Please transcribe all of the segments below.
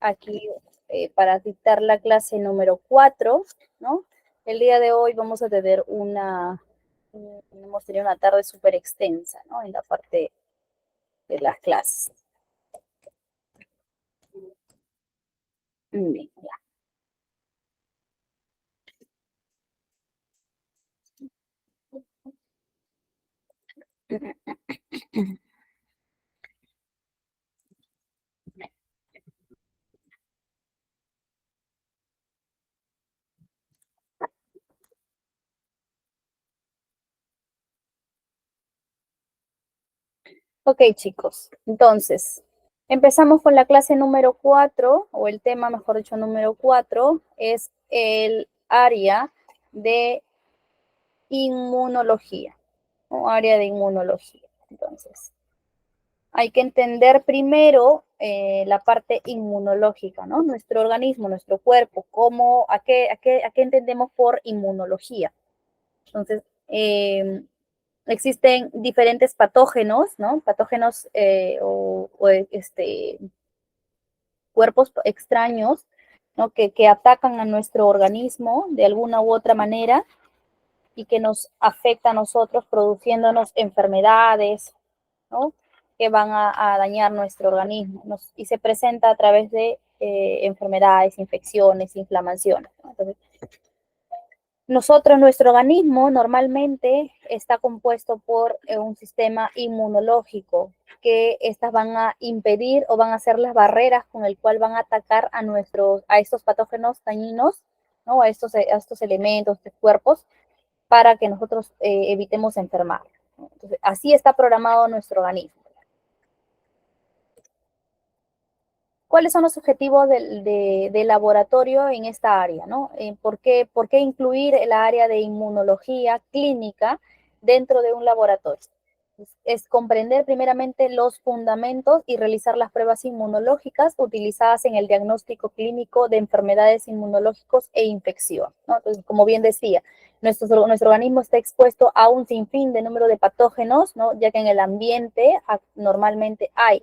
aquí para dictar la clase número 4, ¿no? El día de hoy vamos a tener hemos tenido una tarde súper extensa, ¿no? En la parte de las clases. Bien, ya. Ok, chicos, entonces, empezamos con la clase número 4, o el tema, mejor dicho, número 4, es el área de inmunología, o área de inmunología. Entonces, hay que entender primero la parte inmunológica, ¿no? Nuestro organismo, nuestro cuerpo, a qué entendemos por inmunología. Entonces, existen diferentes patógenos, ¿no? Patógenos cuerpos extraños, ¿no? Que atacan a nuestro organismo de alguna u otra manera y que nos afecta a nosotros produciéndonos enfermedades, ¿no? Que van a dañar nuestro organismo y se presenta a través de enfermedades, infecciones, inflamaciones, ¿no? Entonces, nuestro organismo normalmente está compuesto por un sistema inmunológico que estas van a impedir o van a ser las barreras con el cual van a atacar a estos patógenos dañinos, ¿no? A estos elementos, estos cuerpos, para que nosotros evitemos enfermar. Entonces, así está programado nuestro organismo. ¿Cuáles son los objetivos del laboratorio en esta área, ¿no? ¿Por qué incluir el área de inmunología clínica dentro de un laboratorio? Es comprender primeramente los fundamentos y realizar las pruebas inmunológicas utilizadas en el diagnóstico clínico de enfermedades inmunológicas e infección, ¿no? Entonces, como bien decía, nuestro organismo está expuesto a un sinfín de número de patógenos, ¿no? Ya que en el ambiente normalmente hay,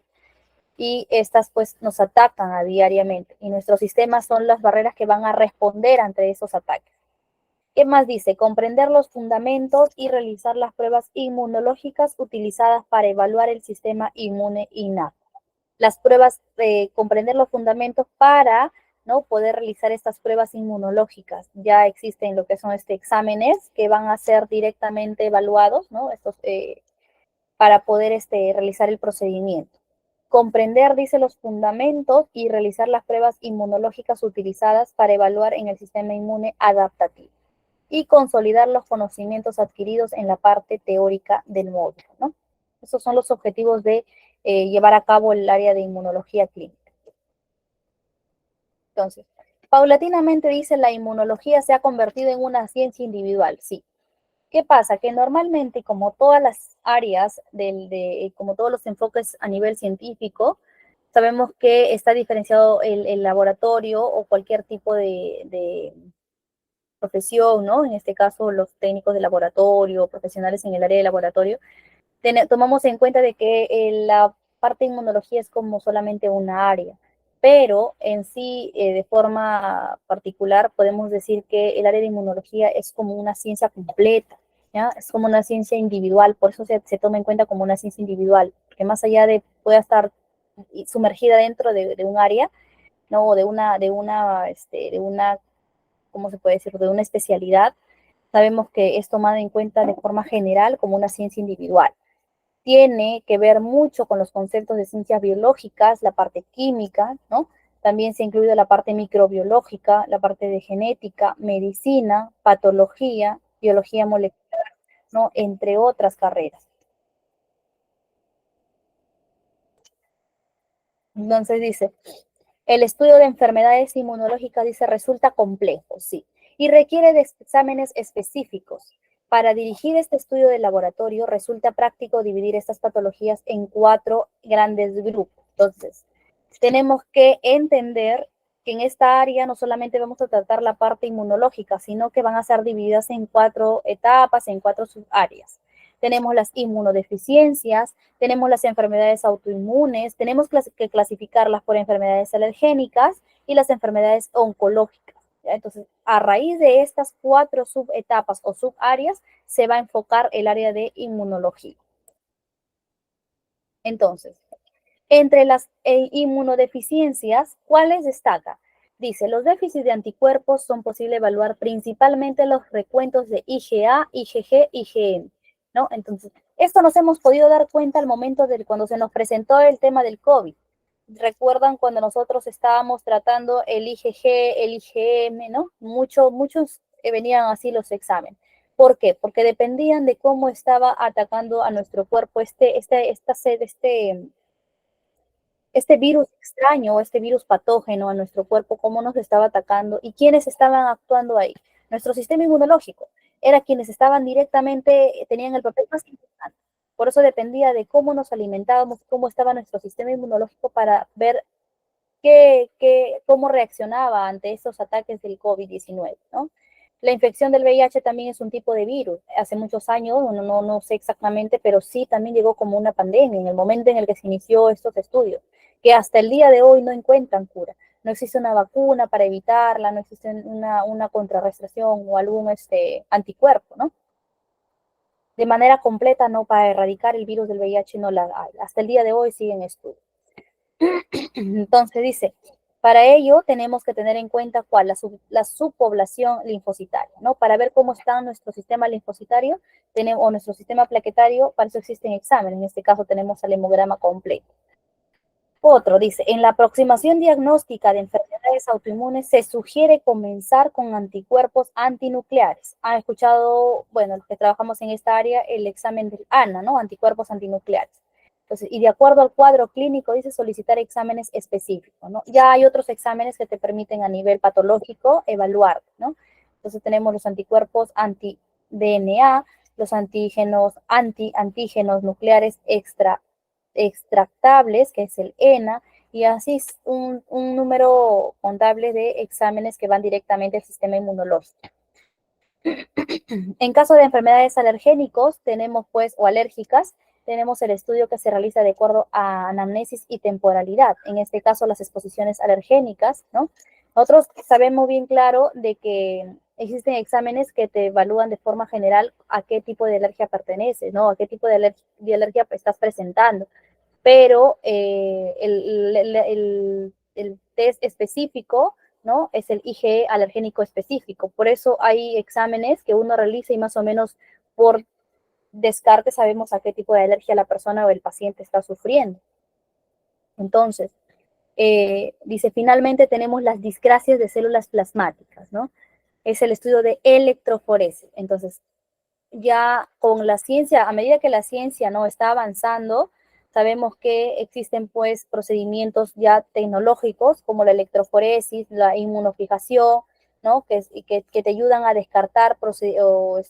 y estas pues nos atacan a diariamente y nuestros sistemas son las barreras que van a responder ante esos ataques. ¿Qué más dice? Comprender los fundamentos y realizar las pruebas inmunológicas utilizadas para evaluar el sistema inmune innato. Las pruebas, comprender los fundamentos para, ¿no?, poder realizar estas pruebas inmunológicas. Ya existen lo que son exámenes que van a ser directamente evaluados, ¿no? Para poder realizar el procedimiento. Comprender, dice, los fundamentos y realizar las pruebas inmunológicas utilizadas para evaluar en el sistema inmune adaptativo. Y consolidar los conocimientos adquiridos en la parte teórica del módulo, ¿no? Esos son los objetivos de llevar a cabo el área de inmunología clínica. Entonces, paulatinamente, dice, la inmunología se ha convertido en una ciencia individual, sí. ¿Qué pasa? Que normalmente, como todas las áreas, como todos los enfoques a nivel científico, sabemos que está diferenciado el laboratorio o cualquier tipo de profesión, ¿no? En este caso, los técnicos de laboratorio, profesionales en el área de laboratorio, tomamos en cuenta de que la parte de inmunología es como solamente una área, pero en sí, de forma particular, podemos decir que el área de inmunología es como una ciencia completa, ¿ya? Es como una ciencia individual, por eso se toma en cuenta como una ciencia individual, que más allá de pueda estar sumergida dentro de un área, ¿no? De una, ¿cómo se puede decir? De una especialidad, sabemos que es tomada en cuenta de forma general como una ciencia individual. Tiene que ver mucho con los conceptos de ciencias biológicas, la parte química, ¿no? También se ha incluido la parte microbiológica, la parte de genética, medicina, patología, biología molecular, ¿no? Entre otras carreras. Entonces dice, el estudio de enfermedades inmunológicas, dice, resulta complejo, sí, y requiere de exámenes específicos. Para dirigir este estudio de laboratorio, resulta práctico dividir estas patologías en 4 grandes grupos. Entonces, tenemos que entender que en esta área no solamente vamos a tratar la parte inmunológica, sino que van a ser divididas en 4 etapas, en 4 subáreas. tenemos las inmunodeficiencias, tenemos las enfermedades autoinmunes, tenemos que clasificarlas por enfermedades alergénicas y las enfermedades oncológicas. Entonces, a raíz de estas 4 subetapas o subáreas, se va a enfocar el área de inmunología. Entonces, entre las inmunodeficiencias, ¿cuáles destaca? Dice, los déficits de anticuerpos son posible evaluar principalmente los recuentos de IgA, IgG, IgM, ¿no? Entonces, esto nos hemos podido dar cuenta al momento de cuando se nos presentó el tema del COVID. Recuerdan cuando nosotros estábamos tratando el IgG, el IgM, ¿no? Muchos venían así los exámenes. ¿Por qué? Porque dependían de cómo estaba atacando a nuestro cuerpo este virus extraño, este virus patógeno a nuestro cuerpo, cómo nos estaba atacando y quiénes estaban actuando ahí. Nuestro sistema inmunológico era quienes estaban directamente, tenían el papel más importante. Por eso dependía de cómo nos alimentábamos, cómo estaba nuestro sistema inmunológico para ver cómo reaccionaba ante estos ataques del COVID-19, ¿no? La infección del VIH también es un tipo de virus. Hace muchos años, no sé exactamente, pero sí también llegó como una pandemia en el momento en el que se inició estos estudios, que hasta el día de hoy no encuentran cura. No existe una vacuna para evitarla, no existe una contrarrestración o algún anticuerpo, ¿no? De manera completa, no para erradicar el virus del VIH, no la hay. Hasta el día de hoy siguen estudios. Entonces dice, para ello tenemos que tener en cuenta cuál, la subpoblación linfocitaria, ¿no? Para ver cómo está nuestro sistema linfocitario o nuestro sistema plaquetario, para eso existen exámenes. En este caso tenemos el hemograma completo. Otro dice, en la aproximación diagnóstica de enfermedades autoinmunes se sugiere comenzar con anticuerpos antinucleares. Han escuchado, bueno, los que trabajamos en esta área, el examen del ANA, ¿no? Anticuerpos antinucleares. Entonces, y de acuerdo al cuadro clínico, dice solicitar exámenes específicos, ¿no? Ya hay otros exámenes que te permiten a nivel patológico evaluar, ¿no? Entonces tenemos los anticuerpos anti-DNA, los antígenos nucleares extractables, que es el ENA, y así un número contable de exámenes que van directamente al sistema inmunológico. En caso de enfermedades alergénicos, tenemos pues, o alérgicas, tenemos el estudio que se realiza de acuerdo a anamnesis y temporalidad, en este caso las exposiciones alergénicas, ¿no? Nosotros sabemos bien claro de que existen exámenes que te evalúan de forma general a qué tipo de alergia perteneces, ¿no? A qué tipo de alergia estás presentando, pero el test específico, ¿no? Es el IgE alergénico específico. Por eso hay exámenes que uno realiza y más o menos por descarte sabemos a qué tipo de alergia la persona o el paciente está sufriendo. Entonces, dice, finalmente tenemos las discrasias de células plasmáticas, ¿no? Es el estudio de electroforesis. Entonces, ya con la ciencia, a medida que la ciencia no está avanzando, sabemos que existen pues procedimientos ya tecnológicos como la electroforesis, la inmunofijación, ¿no? Que te ayudan a descartar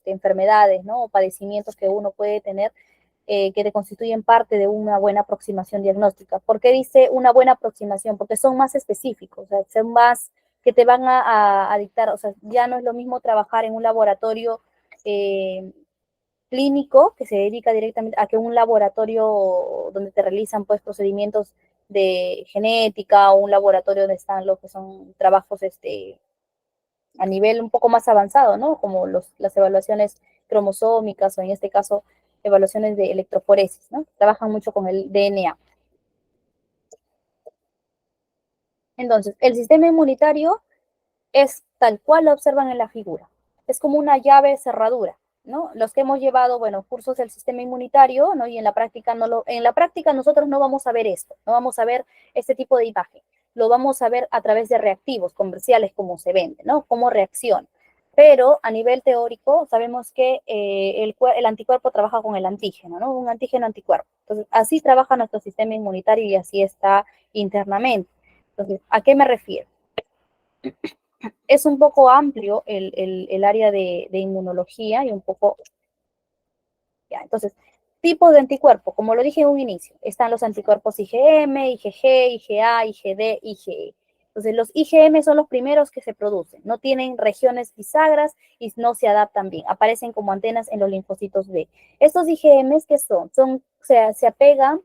enfermedades, ¿no? O padecimientos que uno puede tener que te constituyen parte de una buena aproximación diagnóstica. ¿Por qué dice una buena aproximación? Porque son más específicos, o sea, son más que te van a dictar, o sea, ya no es lo mismo trabajar en un laboratorio clínico que se dedica directamente a que un laboratorio donde te realizan pues procedimientos de genética o un laboratorio donde están los que son trabajos a nivel un poco más avanzado, ¿no? Como las evaluaciones cromosómicas o en este caso evaluaciones de electroforesis, ¿no? Trabajan mucho con el DNA. Entonces, el sistema inmunitario es tal cual lo observan en la figura. Es como una llave cerradura, ¿no? Los que hemos llevado, bueno, cursos del sistema inmunitario, ¿no? Y en la práctica en la práctica nosotros no vamos a ver esto, no vamos a ver este tipo de imagen. Lo vamos a ver a través de reactivos comerciales, como se vende, ¿no? Cómo reacciona. Pero a nivel teórico sabemos que el anticuerpo trabaja con el antígeno, ¿no? Un antígeno anticuerpo. Entonces, así trabaja nuestro sistema inmunitario y así está internamente. Entonces, ¿a qué me refiero? Es un poco amplio el área de inmunología y un poco, ya, entonces, tipos de anticuerpos, como lo dije en un inicio, están los anticuerpos IgM, IgG, IgA, IgD, IgE. Entonces, los IgM son los primeros que se producen, no tienen regiones bisagras y no se adaptan bien, aparecen como antenas en los linfocitos B. Estos IgMs, ¿qué son? Se apegan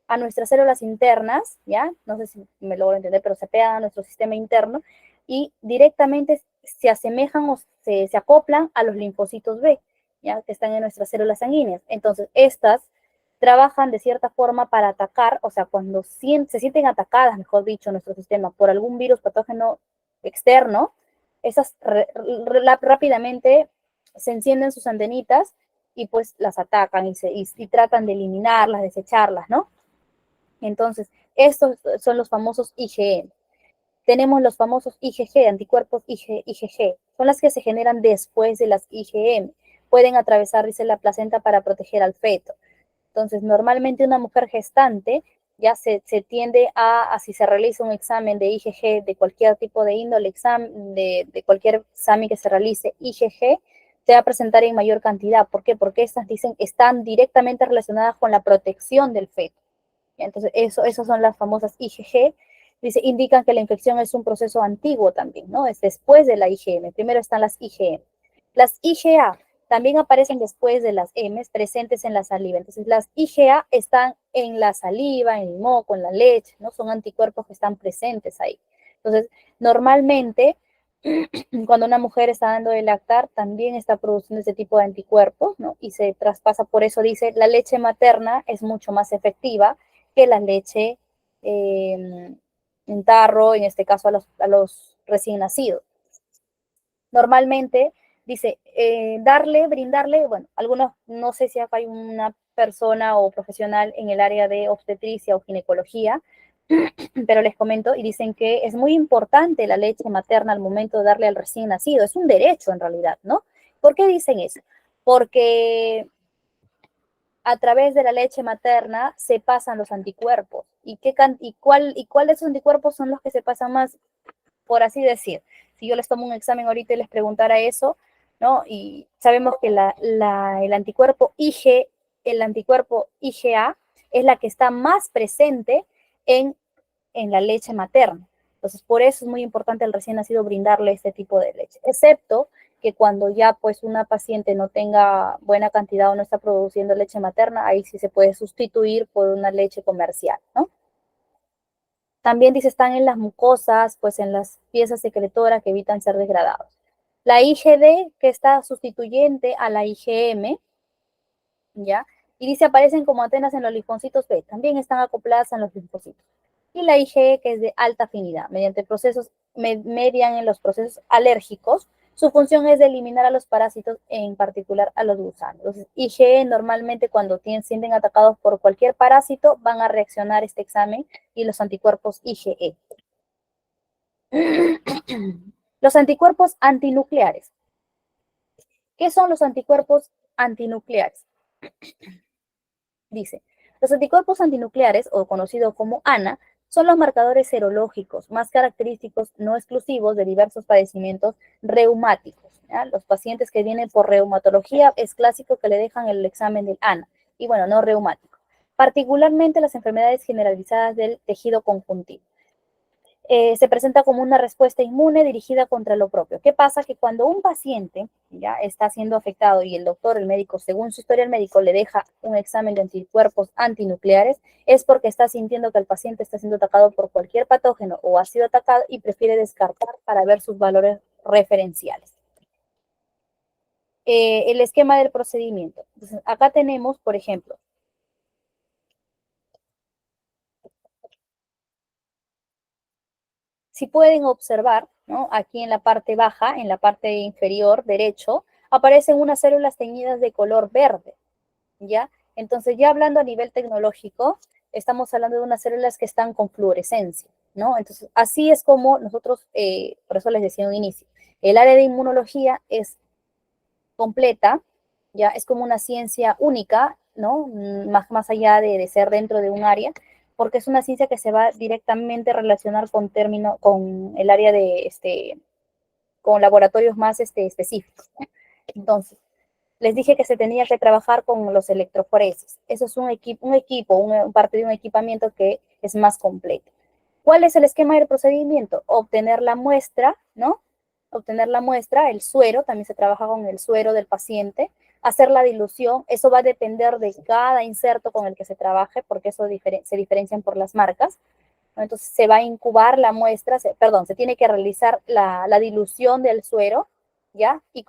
a nuestras células internas, ¿ya? No sé si me logro entender, pero se apegan a nuestro sistema interno y directamente se asemejan o se acoplan a los linfocitos B, ¿ya? Que están en nuestras células sanguíneas. Entonces, estas trabajan de cierta forma para atacar, o sea, cuando se sienten atacadas, mejor dicho, nuestro sistema por algún virus patógeno externo, esas rápidamente se encienden sus antenitas y pues las atacan y tratan de eliminarlas, desecharlas, ¿no? Entonces, estos son los famosos IgM. Tenemos los famosos IgG, anticuerpos IgG, son las que se generan después de las IgM. Pueden atravesar, dice, la placenta para proteger al feto. Entonces, normalmente una mujer gestante ya se tiende si se realiza un examen de IgG de cualquier tipo de índole, de cualquier examen que se realice, IgG se va a presentar en mayor cantidad. ¿Por qué? Porque estas dicen están directamente relacionadas con la protección del feto. Entonces, esas son las famosas IgG. Dice, indican que la infección es un proceso antiguo también, ¿no? Es después de la IgM. Primero están las IgM. Las IgA también aparecen después de las M, presentes en la saliva. Entonces, las IgA están en la saliva, en el moco, en la leche, ¿no? Son anticuerpos que están presentes ahí. Entonces, normalmente, cuando una mujer está dando de lactar, también está produciendo ese tipo de anticuerpos, ¿no? Y se traspasa, por eso dice, la leche materna es mucho más efectiva que la leche en tarro, en este caso a los recién nacidos. Normalmente dice, brindarle, bueno, algunos, no sé si acá hay una persona o profesional en el área de obstetricia o ginecología, pero les comento y dicen que es muy importante la leche materna al momento de darle al recién nacido, es un derecho en realidad, ¿no? ¿Por qué dicen eso? Porque a través de la leche materna se pasan los anticuerpos. ¿Cuál de esos anticuerpos son los que se pasan más, por así decir? Si yo les tomo un examen ahorita y les preguntara eso, ¿no? Y sabemos que el anticuerpo el anticuerpo IgA es la que está más presente en, en la leche materna. Entonces, por eso es muy importante al recién nacido brindarle este tipo de leche, excepto que cuando ya pues una paciente no tenga buena cantidad o no está produciendo leche materna, ahí sí se puede sustituir por una leche comercial, ¿no? También dice, están en las mucosas, pues en las piezas secretoras que evitan ser degradados. La IgD, que está sustituyente a la IgM, ¿ya? Y dice, aparecen como antenas en los linfocitos B, también están acopladas en los linfocitos. Y la IgE, que es de alta afinidad, mediante procesos, median en los procesos alérgicos, su función es de eliminar a los parásitos, en particular a los gusanos. Entonces, IgE normalmente cuando sienten atacados por cualquier parásito, van a reaccionar este examen y los anticuerpos IgE. Los anticuerpos antinucleares. ¿Qué son los anticuerpos antinucleares? Dice, los anticuerpos antinucleares, o conocidos como ANA, son los marcadores serológicos más característicos, no exclusivos, de diversos padecimientos reumáticos. ¿Ya? Los pacientes que vienen por reumatología es clásico que le dejan el examen del ANA, y bueno, no reumático. Particularmente las enfermedades generalizadas del tejido conjuntivo. Se presenta como una respuesta inmune dirigida contra lo propio. ¿Qué pasa? Que cuando un paciente ya está siendo afectado y el doctor, el médico, según su historial médico, le deja un examen de anticuerpos antinucleares, es porque está sintiendo que el paciente está siendo atacado por cualquier patógeno o ha sido atacado y prefiere descartar para ver sus valores referenciales. El esquema del procedimiento. Entonces, acá tenemos, por ejemplo, si pueden observar, ¿no? Aquí en la parte baja, en la parte inferior derecho, aparecen unas células teñidas de color verde, ¿ya? Entonces, ya hablando a nivel tecnológico, estamos hablando de unas células que están con fluorescencia, ¿no? Entonces, así es como nosotros, por eso les decía en un inicio, el área de inmunología es completa, ya es como una ciencia única, ¿no? Más allá de ser dentro de un área, porque es una ciencia que se va directamente a relacionar con el área con laboratorios más específicos. ¿No? Entonces, les dije que se tenía que trabajar con los electroforesis. Eso es un parte de un equipamiento que es más completo. ¿Cuál es el esquema del procedimiento? Obtener la muestra, ¿no? Obtener la muestra, el suero, también se trabaja con el suero del paciente, hacer la dilución, eso va a depender de cada inserto con el que se trabaje, porque eso se diferencian por las marcas, ¿no? Entonces se va a incubar la muestra, se tiene que realizar la dilución del suero, ¿ya? Y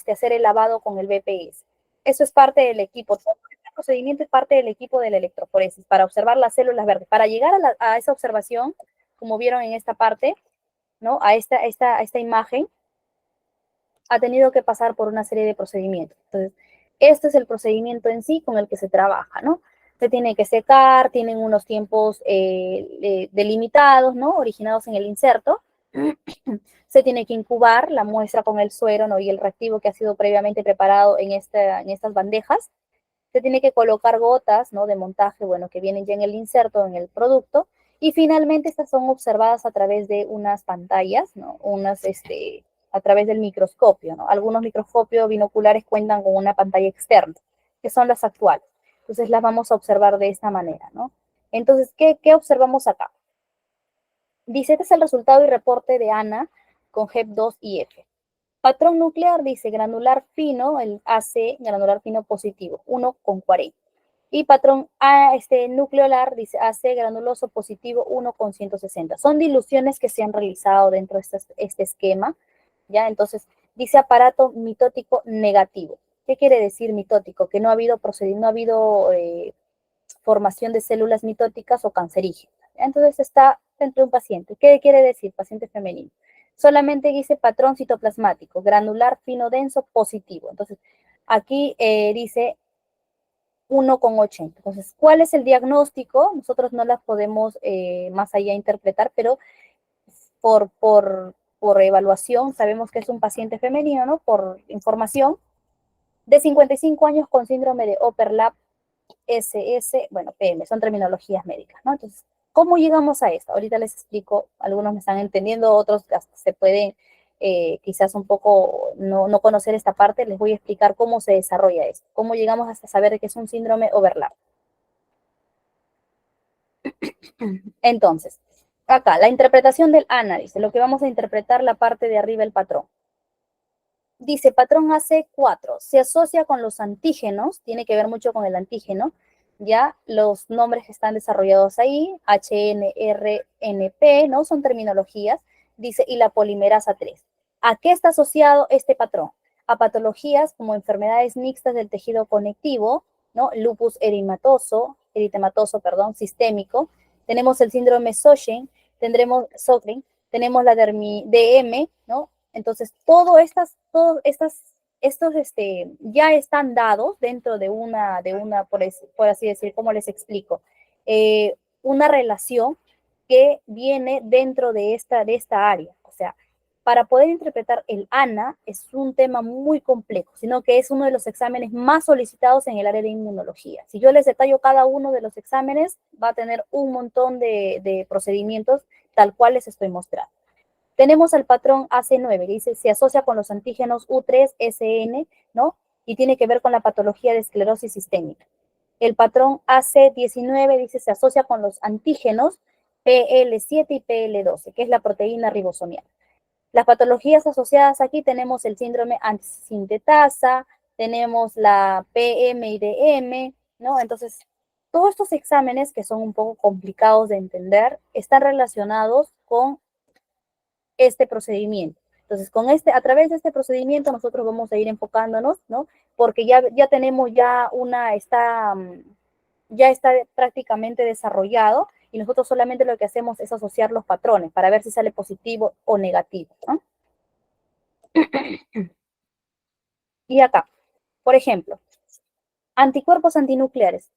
hacer el lavado con el BPS. Eso es parte del equipo, todo este procedimiento es parte del equipo de la electroforesis, para observar las células verdes. Para llegar a esa observación, como vieron en esta parte, ¿no? A esta imagen, ha tenido que pasar por una serie de procedimientos. Entonces, este es el procedimiento en sí con el que se trabaja, ¿no? Se tiene que secar, tienen unos tiempos delimitados, ¿no? Originados en el inserto. Se tiene que incubar la muestra con el suero, ¿no? Y el reactivo que ha sido previamente preparado en estas bandejas. Se tiene que colocar gotas, ¿no? De montaje, bueno, que vienen ya en el inserto, en el producto. Y finalmente estas son observadas a través de unas pantallas, ¿no? A través del microscopio, ¿no? Algunos microscopios binoculares cuentan con una pantalla externa, que son las actuales. Entonces las vamos a observar de esta manera, ¿no? Entonces, ¿qué observamos acá? Dice, este es el resultado y reporte de ANA con HEP2 y F. Patrón nuclear dice granular fino, el AC, granular fino positivo, 1,40. Y patrón nucleolar dice AC granuloso positivo 1,160. Son diluciones que se han realizado dentro de este esquema, ¿ya? Entonces, dice aparato mitótico negativo. ¿Qué quiere decir mitótico? Que no ha habido formación de células mitóticas o cancerígenas. Entonces, está dentro de un paciente. ¿Qué quiere decir? Paciente femenino. Solamente dice patrón citoplasmático, granular fino denso positivo. Entonces, aquí dice 1,80. Entonces, ¿cuál es el diagnóstico? Nosotros no las podemos más allá interpretar, pero por evaluación sabemos que es un paciente femenino, ¿no? Por información, de 55 años con síndrome de Overlap SS, bueno, PM, son terminologías médicas, ¿no? Entonces, ¿cómo llegamos a esto? Ahorita les explico, algunos me están entendiendo, otros se pueden quizás un poco no conocer esta parte, les voy a explicar cómo se desarrolla esto, cómo llegamos hasta saber que es un síndrome overlap. Entonces, acá, la interpretación del análisis, lo que vamos a interpretar la parte de arriba, el patrón. Dice, patrón AC4, se asocia con los antígenos, tiene que ver mucho con el antígeno, ya los nombres que están desarrollados ahí, HNRNP, ¿no? Son terminologías, dice, y la polimerasa 3. ¿A qué está asociado este patrón? A patologías como enfermedades mixtas del tejido conectivo, ¿no? Lupus eritematoso, sistémico. Tenemos el síndrome Sjögren, tenemos la DM, ¿no? Entonces, estos ya están dados dentro de por así decir, ¿cómo les explico? Una relación que viene dentro de esta área. O sea, para poder interpretar el ANA es un tema muy complejo, sino que es uno de los exámenes más solicitados en el área de inmunología. Si yo les detallo cada uno de los exámenes, va a tener un montón de procedimientos tal cual les estoy mostrando. Tenemos al patrón AC9, que dice, se asocia con los antígenos U3-SN, ¿no? Y tiene que ver con la patología de esclerosis sistémica. El patrón AC19 dice, se asocia con los antígenos PL7 y PL12, que es la proteína ribosomial. Las patologías asociadas aquí tenemos el síndrome antisintetasa, tenemos la PMIDM, ¿no? Entonces, todos estos exámenes que son un poco complicados de entender están relacionados con este procedimiento. Entonces, a través de este procedimiento nosotros vamos a ir enfocándonos, ¿no? Porque ya tenemos ya está prácticamente desarrollado y nosotros solamente lo que hacemos es asociar los patrones para ver si sale positivo o negativo, ¿no? Y acá, por ejemplo, anticuerpos antinucleares.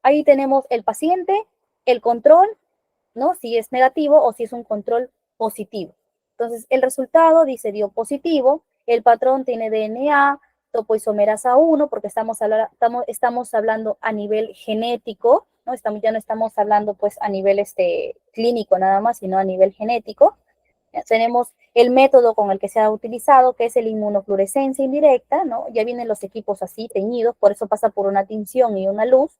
Ahí tenemos el paciente, el control, ¿no? Si es negativo o si es un control positivo. Entonces, el resultado dice dio positivo, el patrón tiene DNA, topoisomerasa 1, porque estamos hablando a nivel genético, ¿no? Ya no estamos hablando pues a nivel clínico nada más, sino a nivel genético. Ya tenemos el método con el que se ha utilizado, que es el inmunofluorescencia indirecta, ¿no? Ya vienen los equipos así teñidos, por eso pasa por una tinción y una luz.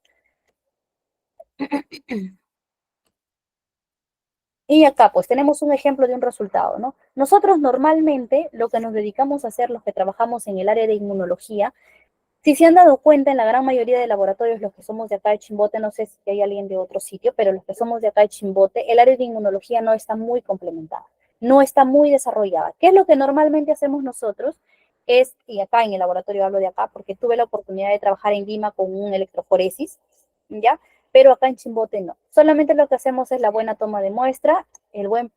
Y acá pues tenemos un ejemplo de un resultado, ¿no? Nosotros normalmente lo que nos dedicamos a hacer, los que trabajamos en el área de inmunología, si se han dado cuenta en la gran mayoría de laboratorios, los que somos de acá de Chimbote, no sé si hay alguien de otro sitio, pero los que somos de acá de Chimbote, el área de inmunología no está muy complementada, no está muy desarrollada. ¿Qué es lo que normalmente hacemos nosotros? Es, y acá en el laboratorio hablo de acá, porque tuve la oportunidad de trabajar en Lima con un electroforesis, ¿ya? Pero acá en Chimbote no. Solamente lo que hacemos es la buena toma de muestra, el buen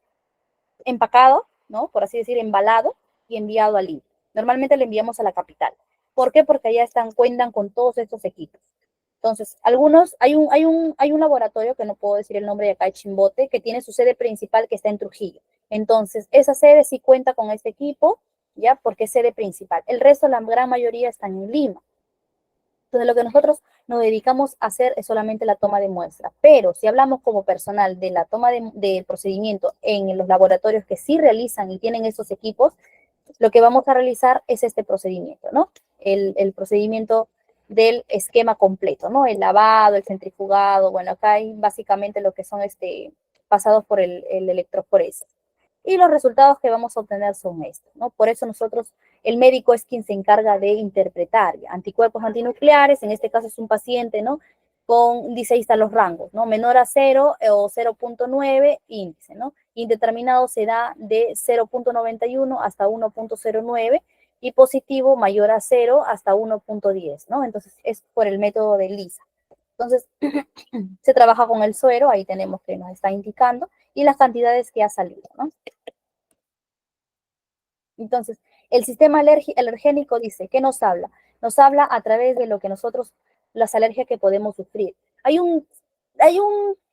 empacado, ¿no? Por así decir, embalado y enviado a Lima. Normalmente le enviamos a la capital. ¿Por qué? Porque allá cuentan con todos estos equipos. Entonces, algunos, hay un laboratorio, que no puedo decir el nombre de acá, de Chimbote, que tiene su sede principal que está en Trujillo. Entonces, esa sede sí cuenta con este equipo, ¿ya? Porque es sede principal. El resto, la gran mayoría, están en Lima. Entonces, lo que nosotros nos dedicamos a hacer es solamente la toma de muestra. Pero si hablamos como personal de la toma de procedimiento en los laboratorios que sí realizan y tienen esos equipos, lo que vamos a realizar es este procedimiento, ¿no? El procedimiento del esquema completo, ¿no? El lavado, el centrifugado, bueno, acá hay básicamente lo que son pasados por el electroforesis. Y los resultados que vamos a obtener son estos, ¿no? Por eso nosotros, el médico es quien se encarga de interpretar anticuerpos antinucleares, en este caso es un paciente, ¿no? Dice ahí están los rangos, ¿no? Menor a 0 o 0.9 índice, ¿no? Indeterminado se da de 0.91 hasta 1.09 y positivo mayor a 0 hasta 1.10, ¿no? Entonces es por el método de Lisa. Entonces, se trabaja con el suero, ahí tenemos que nos está indicando, y las cantidades que ha salido, ¿no? Entonces, el sistema alergénico dice, ¿qué nos habla? Nos habla a través de lo que nosotros, las alergias que podemos sufrir. Hay un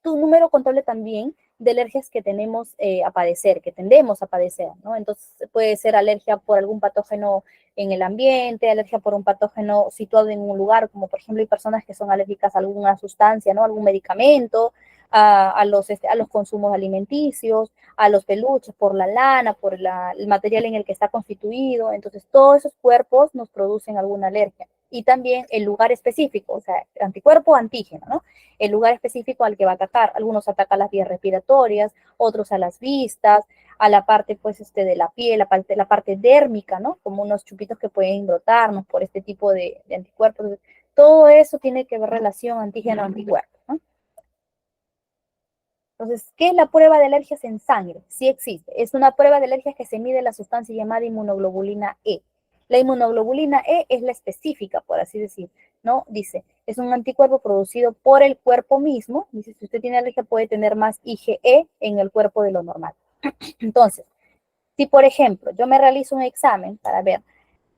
número contable también de alergias que tenemos a padecer, que tendemos a padecer, ¿no? Entonces, puede ser alergia por algún patógeno en el ambiente, alergia por un patógeno situado en un lugar, como por ejemplo hay personas que son alérgicas a alguna sustancia, ¿no? Algún medicamento, a los consumos alimenticios, a los peluches, por la lana, por el material en el que está constituido. Entonces, todos esos cuerpos nos producen alguna alergia. Y también el lugar específico, o sea, anticuerpo, antígeno, ¿no? El lugar específico al que va a atacar. Algunos atacan las vías respiratorias, otros a las vistas, a la parte, pues, de la piel, la parte dérmica, ¿no? Como unos chupitos que pueden brotarnos por este tipo de anticuerpos. Entonces, todo eso tiene que ver relación antígeno-anticuerpo, ¿no? Entonces, ¿qué es la prueba de alergias en sangre? Sí existe. Es una prueba de alergias que se mide la sustancia llamada inmunoglobulina E. La inmunoglobulina E es la específica, por así decir, ¿no? Dice, es un anticuerpo producido por el cuerpo mismo. Dice, si usted tiene alergia puede tener más IgE en el cuerpo de lo normal. Entonces, si por ejemplo yo me realizo un examen para ver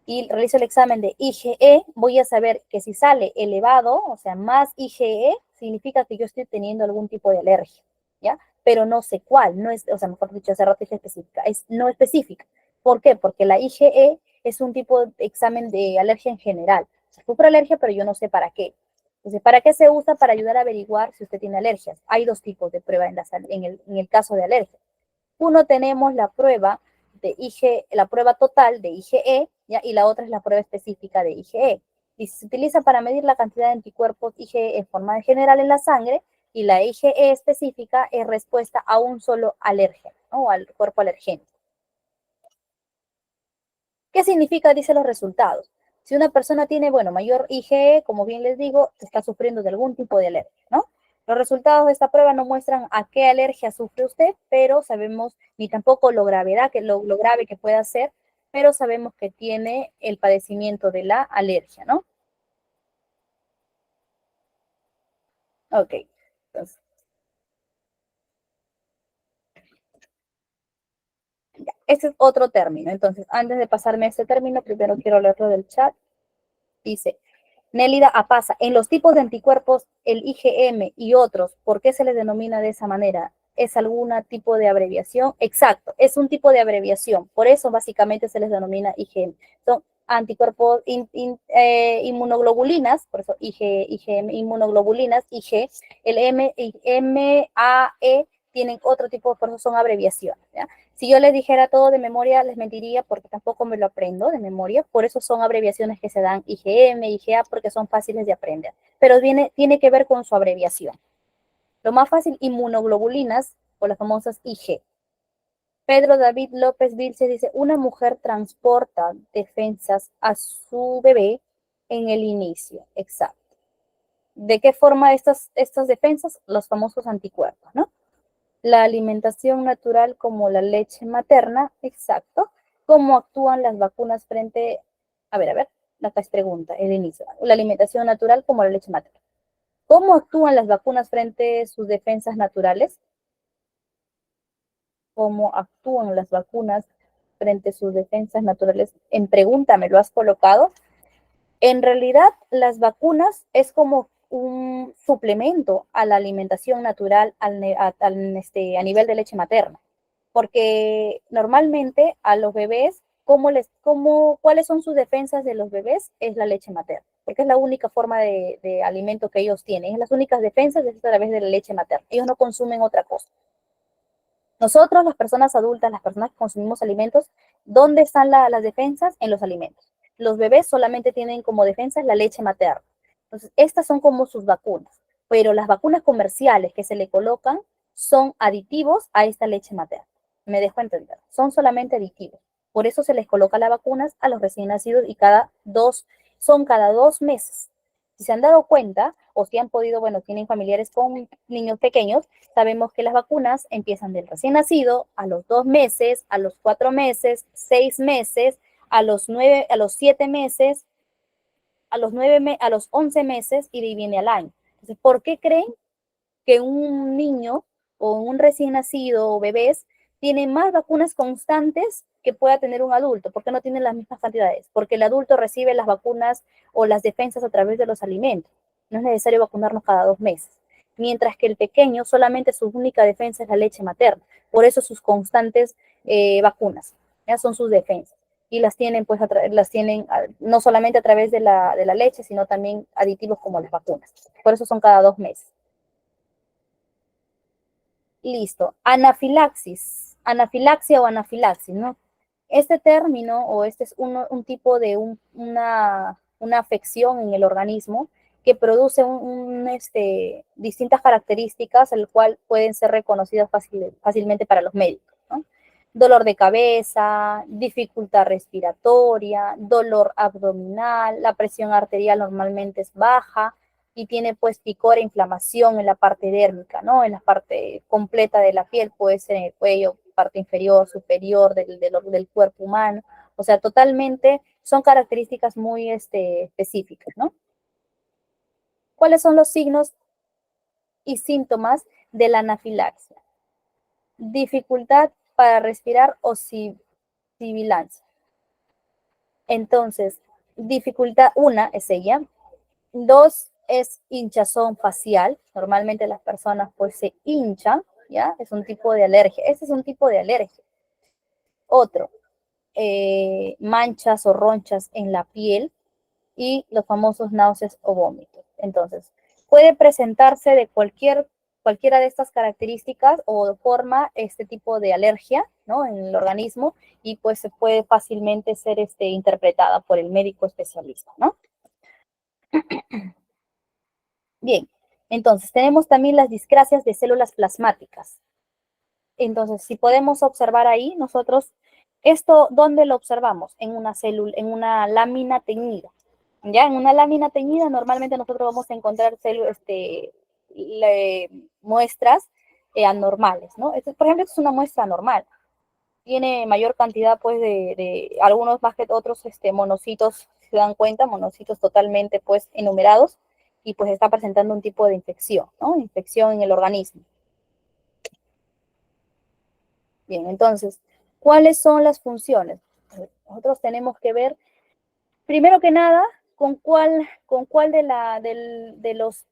y realizo el examen de IgE, voy a saber que si sale elevado, o sea, más IgE, significa que yo estoy teniendo algún tipo de alergia, ¿ya? Pero no sé cuál, no es, o sea, mejor dicho, hace rato dije específica, es no específica. ¿Por qué? Porque la IgE es un tipo de examen de alergia en general. Se sufre alergia, pero yo no sé para qué. Entonces, ¿para qué se usa? Para ayudar a averiguar si usted tiene alergias. Hay dos tipos de prueba en el caso de alergia. Uno tenemos la prueba de la prueba total de IgE, ¿ya? Y la otra es la prueba específica de IgE. Y se utiliza para medir la cantidad de anticuerpos IgE en forma general en la sangre, y la IgE específica es respuesta a un solo alérgeno, ¿no? O al cuerpo alergénico. ¿Qué significa? Dice los resultados. Si una persona tiene, bueno, mayor IgE, como bien les digo, está sufriendo de algún tipo de alergia, ¿no? Los resultados de esta prueba no muestran a qué alergia sufre usted, pero sabemos, ni tampoco lo grave que pueda ser, pero sabemos que tiene el padecimiento de la alergia, ¿no? Ok. Entonces, ya, ese es otro término. Entonces, antes de pasarme a este término, primero quiero leerlo del chat. Dice, Nélida Apaza, en los tipos de anticuerpos, el IgM y otros, ¿por qué se les denomina de esa manera? ¿Es algún tipo de abreviación? Exacto, es un tipo de abreviación. Por eso básicamente se les denomina IgM. Son anticuerpos inmunoglobulinas, por eso IgM, inmunoglobulinas, Ig, el MAE tienen otro tipo, por eso son abreviaciones, ¿ya? Si yo les dijera todo de memoria, les mentiría porque tampoco me lo aprendo de memoria. Por eso son abreviaciones que se dan IgM, IgA, porque son fáciles de aprender. Pero tiene que ver con su abreviación. Lo más fácil, inmunoglobulinas, o las famosas IG. Pedro David López Vilches dice, una mujer transporta defensas a su bebé en el inicio. Exacto. ¿De qué forma estas defensas? Los famosos anticuerpos, ¿no? La alimentación natural como la leche materna, exacto. ¿Cómo actúan las vacunas frente, a ver, acá es pregunta, el inicio. La alimentación natural como la leche materna. ¿Cómo actúan las vacunas frente a sus defensas naturales? ¿Cómo actúan las vacunas frente a sus defensas naturales? En pregunta me lo has colocado. En realidad, las vacunas es como un suplemento a la alimentación natural a nivel de leche materna, porque normalmente a los bebés, ¿cuáles son sus defensas de los bebés? Es la leche materna, porque es la única forma de alimento que ellos tienen, es las únicas defensas es a través de la leche materna, ellos no consumen otra cosa. Nosotros, las personas adultas, las personas que consumimos alimentos, ¿dónde están las defensas? En los alimentos. Los bebés solamente tienen como defensa la leche materna. Entonces, estas son como sus vacunas, pero las vacunas comerciales que se le colocan son aditivos a esta leche materna. Me dejo entender, son solamente aditivos. Por eso se les coloca las vacunas a los recién nacidos y son cada 2 meses. Si se han dado cuenta o si han podido, bueno, tienen familiares con niños pequeños, sabemos que las vacunas empiezan del recién nacido, a los 2 meses, a los 4 meses, 6 meses, a los 7 meses, a los 11 meses y de ahí viene al año. Entonces, ¿por qué creen que un niño o un recién nacido o bebés tiene más vacunas constantes que pueda tener un adulto? ¿Por qué no tienen las mismas cantidades? Porque el adulto recibe las vacunas o las defensas a través de los alimentos. No es necesario vacunarnos cada 2 meses. Mientras que el pequeño solamente su única defensa es la leche materna. Por eso sus constantes vacunas, ¿ya? Son sus defensas. Y las tienen, pues, no solamente a través de la leche, sino también aditivos como las vacunas. Por eso son cada 2 meses. Listo. Anafilaxis. Anafilaxia o anafilaxis, ¿no? Este término o este es un tipo de una afección en el organismo que produce distintas características, el cual pueden ser reconocidas fácilmente para los médicos, ¿no? Dolor de cabeza, dificultad respiratoria, dolor abdominal, la presión arterial normalmente es baja, y tiene pues picor e inflamación en la parte dérmica, ¿no? En la parte completa de la piel, puede ser en el cuello, parte inferior, superior del cuerpo humano. O sea, totalmente son características muy específicas, ¿no? ¿Cuáles son los signos y síntomas de la anafilaxia? Dificultad para respirar o sibilancia. Entonces, dificultad, una es ella. 2 es hinchazón facial. Normalmente las personas pues se hinchan, ¿ya? Es un tipo de alergia. Este es un tipo de alergia. Otro, manchas o ronchas en la piel y los famosos náuseas o vómitos. Entonces, puede presentarse de cualquiera de estas características o forma este tipo de alergia, ¿no? En el organismo y pues se puede fácilmente ser interpretada por el médico especialista, ¿no? Bien, entonces tenemos también las discrasias de células plasmáticas. Entonces, si podemos observar ahí, nosotros, esto, ¿dónde lo observamos? En una célula, en una lámina teñida. Ya, en una lámina teñida, normalmente nosotros vamos a encontrar muestras anormales, ¿no? Por ejemplo, esta es una muestra anormal. Tiene mayor cantidad, pues, de algunos más que otros monocitos, si se dan cuenta, monocitos totalmente, pues, enumerados, y pues está presentando un tipo de infección, ¿no? Infección en el organismo. Bien, entonces, ¿cuáles son las funciones? Nosotros tenemos que ver, primero que nada, con cuál de los,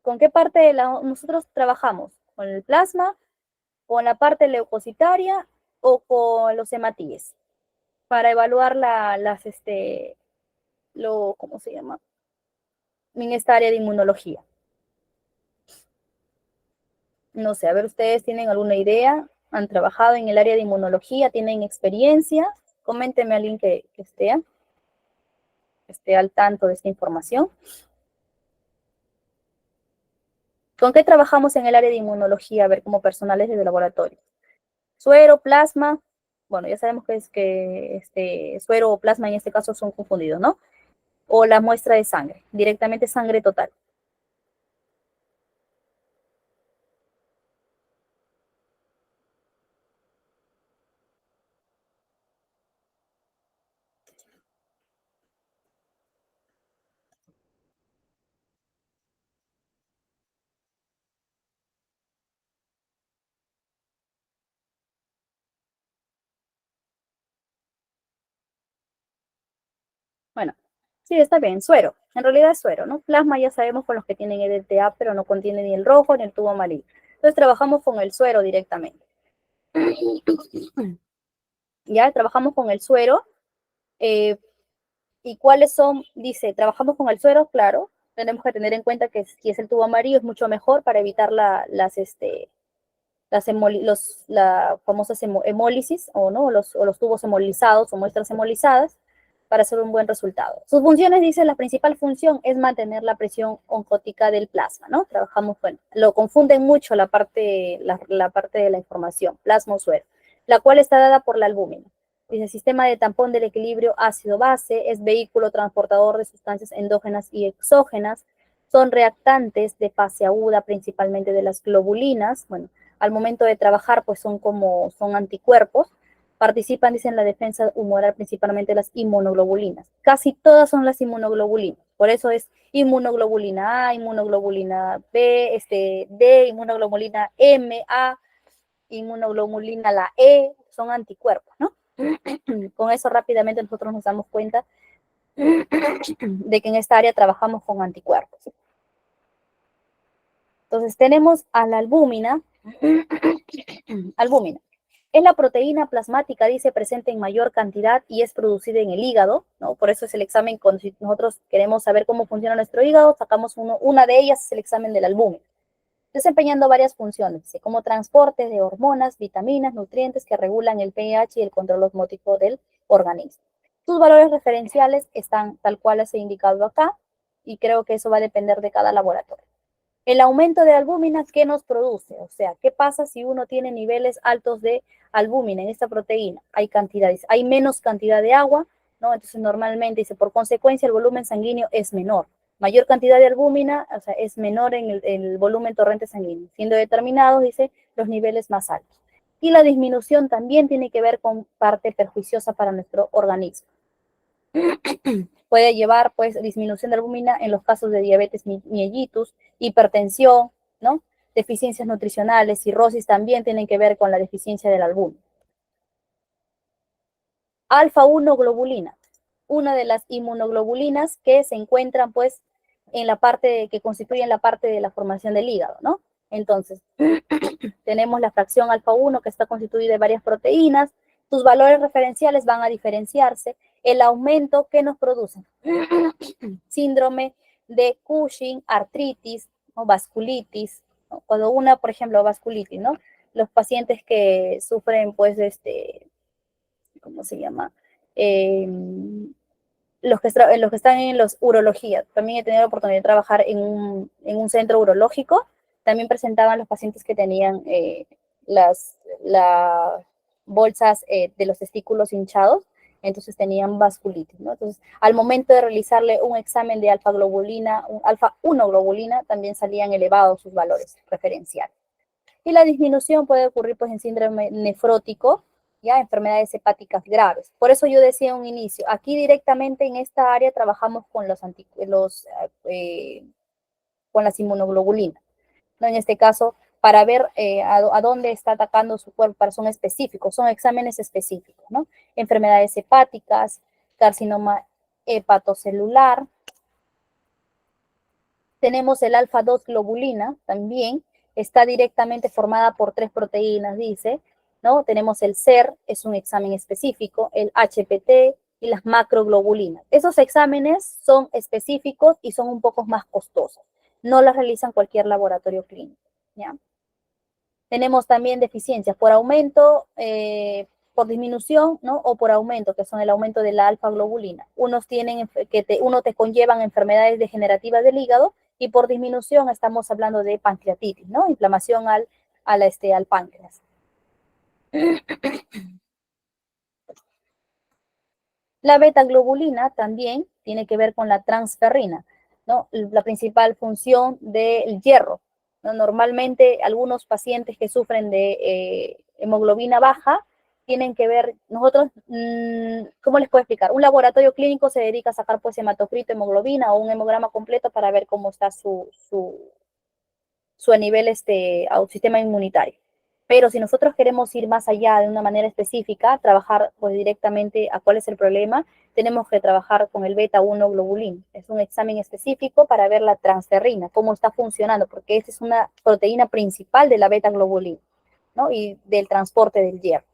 con qué parte nosotros trabajamos, con el plasma, con la parte leucocitaria o con los hematíes, para evaluar ¿cómo se llama? En esta área de inmunología. No sé, a ver, ¿ustedes tienen alguna idea? ¿Han trabajado en el área de inmunología? ¿Tienen experiencia? Coméntenme a alguien que esté al tanto de esta información. ¿Con qué trabajamos en el área de inmunología? A ver, como personales de laboratorio. Suero, plasma, bueno, ya sabemos que es que suero o plasma en este caso son confundidos, ¿no? O la muestra de sangre, directamente sangre total. Bueno, sí, está bien, suero. En realidad es suero, ¿no? Plasma ya sabemos con los que tienen EDTA, pero no contiene ni el rojo ni el tubo amarillo. Entonces trabajamos con el suero directamente. Ya trabajamos con el suero. eh, ¿Y cuáles son? Dice, trabajamos con el suero, claro. Tenemos que tener en cuenta que si es el tubo amarillo es mucho mejor para evitar la famosa hemólisis o los tubos hemolizados o muestras hemolizadas para hacer un buen resultado. Sus funciones, dice, la principal función es mantener la presión oncótica del plasma, ¿no? Trabajamos, bueno, lo confunden mucho la parte de la información, plasma o suero, la cual está dada por la albúmina. Dice, sistema de tampón del equilibrio ácido-base, es vehículo transportador de sustancias endógenas y exógenas, son reactantes de fase aguda, principalmente de las globulinas. Bueno, al momento de trabajar, pues son anticuerpos, participan, dicen, en la defensa humoral, principalmente las inmunoglobulinas. Casi todas son las inmunoglobulinas, por eso es inmunoglobulina A, inmunoglobulina B, D, inmunoglobulina M, A, inmunoglobulina la E, son anticuerpos, ¿no? Con eso rápidamente nosotros nos damos cuenta de que en esta área trabajamos con anticuerpos. Entonces tenemos a la albúmina. Albúmina. Es la proteína plasmática, dice, presente en mayor cantidad y es producida en el hígado, ¿no? Por eso es el examen, cuando si nosotros queremos saber cómo funciona nuestro hígado, sacamos una de ellas, es el examen de la albúmina. Desempeñando varias funciones, dice, como transporte de hormonas, vitaminas, nutrientes que regulan el pH y el control osmótico del organismo. Sus valores referenciales están tal cual les he indicado acá y creo que eso va a depender de cada laboratorio. El aumento de albúmina, ¿qué nos produce? O sea, ¿qué pasa si uno tiene niveles altos de albúmina en esta proteína? Hay menos cantidad de agua, ¿no? Entonces normalmente dice, por consecuencia el volumen sanguíneo es menor. Mayor cantidad de albúmina, o sea, es menor en el volumen torrente sanguíneo, siendo determinados, dice, los niveles más altos. Y la disminución también tiene que ver con parte perjuiciosa para nuestro organismo. Puede llevar, pues, disminución de albúmina en los casos de diabetes mellitus, hipertensión, ¿no? Deficiencias nutricionales, cirrosis también tienen que ver con la deficiencia del albúmina. Alfa-1 globulina, una de las inmunoglobulinas que se encuentran, pues, en la parte que constituyen la parte de la formación del hígado, ¿no? Entonces, tenemos la fracción alfa-1 que está constituida de varias proteínas, sus valores referenciales van a diferenciarse, el aumento que nos produce síndrome de Cushing, artritis, ¿no? Vasculitis, ¿no? Cuando una, por ejemplo, vasculitis, ¿no? Los pacientes que sufren, pues, ¿cómo se llama? Eh, los que están en los urología. También he tenido la oportunidad de trabajar en un centro urológico. También presentaban los pacientes que tenían las bolsas de los testículos hinchados, entonces tenían vasculitis, ¿no? Entonces, al momento de realizarle un examen de alfa-globulina, alfa-1 globulina, también salían elevados sus valores referenciales. Y la disminución puede ocurrir, pues, en síndrome nefrótico, ya enfermedades hepáticas graves. Por eso yo decía en un inicio, aquí directamente en esta área trabajamos con con las inmunoglobulinas, ¿no? En este caso, para ver a dónde está atacando su cuerpo, son específicos, son exámenes específicos, ¿no? Enfermedades hepáticas, carcinoma hepatocelular. Tenemos el alfa-2 globulina también, está directamente formada por 3 proteínas, dice, ¿no? Tenemos el SER, es un examen específico, el HPT y las macroglobulinas. Esos exámenes son específicos y son un poco más costosos. No las realizan cualquier laboratorio clínico, ¿ya? Tenemos también deficiencias por aumento, por disminución, ¿no? O por aumento, que son el aumento de la alfa globulina. Uno te conllevan enfermedades degenerativas del hígado Y por disminución estamos hablando de pancreatitis, ¿no? Inflamación al páncreas. La beta-globulina también tiene que ver con la transferrina, ¿no? La principal función del hierro, ¿no? Normalmente algunos pacientes que sufren de hemoglobina baja tienen que ver, nosotros, ¿cómo les puedo explicar? Un laboratorio clínico se dedica a sacar pues hematocrito, hemoglobina o un hemograma completo para ver cómo está su a nivel al sistema inmunitario. Pero si nosotros queremos ir más allá de una manera específica, trabajar pues directamente a cuál es el problema, tenemos que trabajar con el beta-1 globulín. Es un examen específico para ver la transferrina, cómo está funcionando, porque esta es una proteína principal de la beta-globulina, ¿no? Y del transporte del hierro.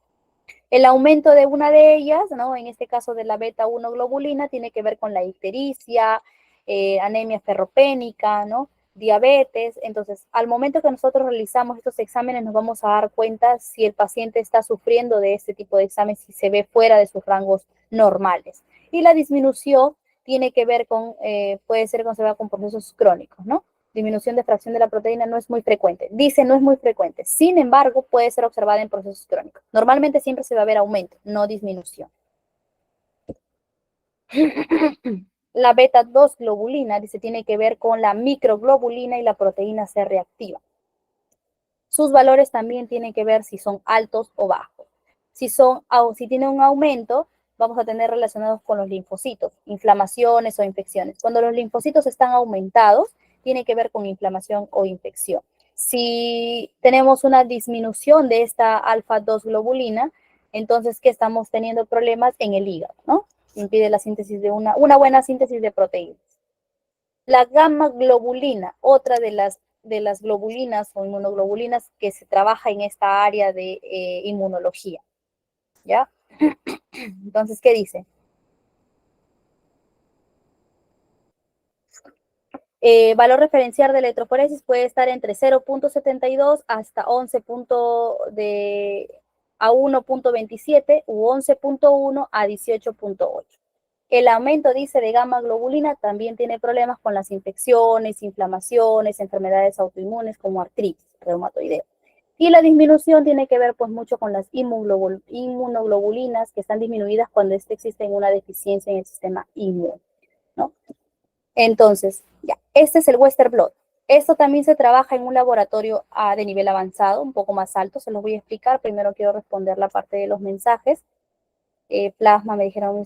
El aumento de una de ellas, ¿no? En este caso de la beta-1 globulina, tiene que ver con la ictericia, anemia ferropénica, ¿no? Diabetes. Entonces, al momento que nosotros realizamos estos exámenes, nos vamos a dar cuenta si el paciente está sufriendo de este tipo de exámenes, si se ve fuera de sus rangos normales. Y la disminución tiene que ver con, puede ser conservada con procesos crónicos, ¿no? Disminución de fracción de la proteína no es muy frecuente. Dice no es muy frecuente. Sin embargo, puede ser observada en procesos crónicos. Normalmente siempre se va a ver aumento, no disminución. La beta-2 globulina dice tiene que ver con la microglobulina y la proteína C reactiva. Sus valores también tienen que ver si son altos o bajos. Si tienen un aumento, vamos a tener relacionados con los linfocitos, inflamaciones o infecciones. Cuando los linfocitos están aumentados, tiene que ver con inflamación o infección. Si tenemos una disminución de esta alfa-2 globulina, entonces, ¿qué estamos teniendo problemas en el hígado, ¿no? Impide la síntesis de una buena síntesis de proteínas. La gamma globulina, otra de las globulinas o inmunoglobulinas que se trabaja en esta área de inmunología, ¿ya? Entonces, ¿qué dice? Valor referencial de electroforesis puede estar entre 0.72 hasta 11 a 1.27 u 11.1 a 18.8. El aumento, dice, de gamma globulina también tiene problemas con las infecciones, inflamaciones, enfermedades autoinmunes como artritis reumatoidea. Y la disminución tiene que ver pues mucho con las inmunoglobulinas que están disminuidas cuando existe una deficiencia en el sistema inmune, ¿no? Entonces, ya, este es el Western blot. Esto también se trabaja en un laboratorio de nivel avanzado, un poco más alto, se los voy a explicar. Primero quiero responder la parte de los mensajes. Plasma, me dijeron,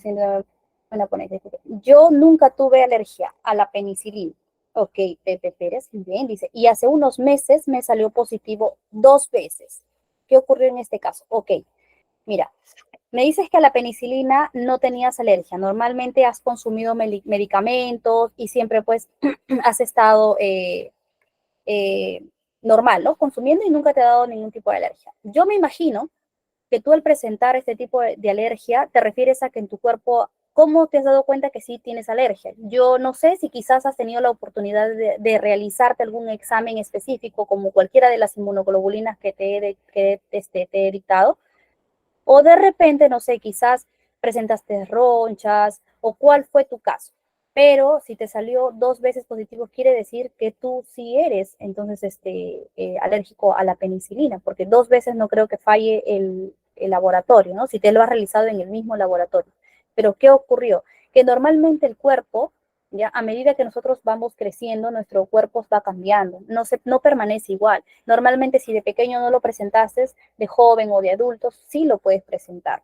yo nunca tuve alergia a la penicilina. Ok, Pepe Pérez, bien, dice, y hace unos meses me salió positivo 2 veces. ¿Qué ocurrió en este caso? Ok, mira, me dices que a la penicilina no tenías alergia. Normalmente has consumido medicamentos y siempre pues has estado normal, ¿no? Consumiendo y nunca te ha dado ningún tipo de alergia. Yo me imagino que tú al presentar este tipo de alergia te refieres a que en tu cuerpo, ¿cómo te has dado cuenta que sí tienes alergia? Yo no sé si quizás has tenido la oportunidad de realizarte algún examen específico como cualquiera de las inmunoglobulinas que te he dictado, o de repente, no sé, quizás presentaste ronchas o cuál fue tu caso. Pero si te salió 2 veces positivo, quiere decir que tú sí eres entonces alérgico a la penicilina, porque 2 veces no creo que falle el laboratorio, ¿no? Si te lo has realizado en el mismo laboratorio. Pero ¿qué ocurrió? Que normalmente el cuerpo, ya a medida que nosotros vamos creciendo, nuestro cuerpo va cambiando, no permanece igual. Normalmente si de pequeño no lo presentaste, de joven o de adulto, sí lo puedes presentar,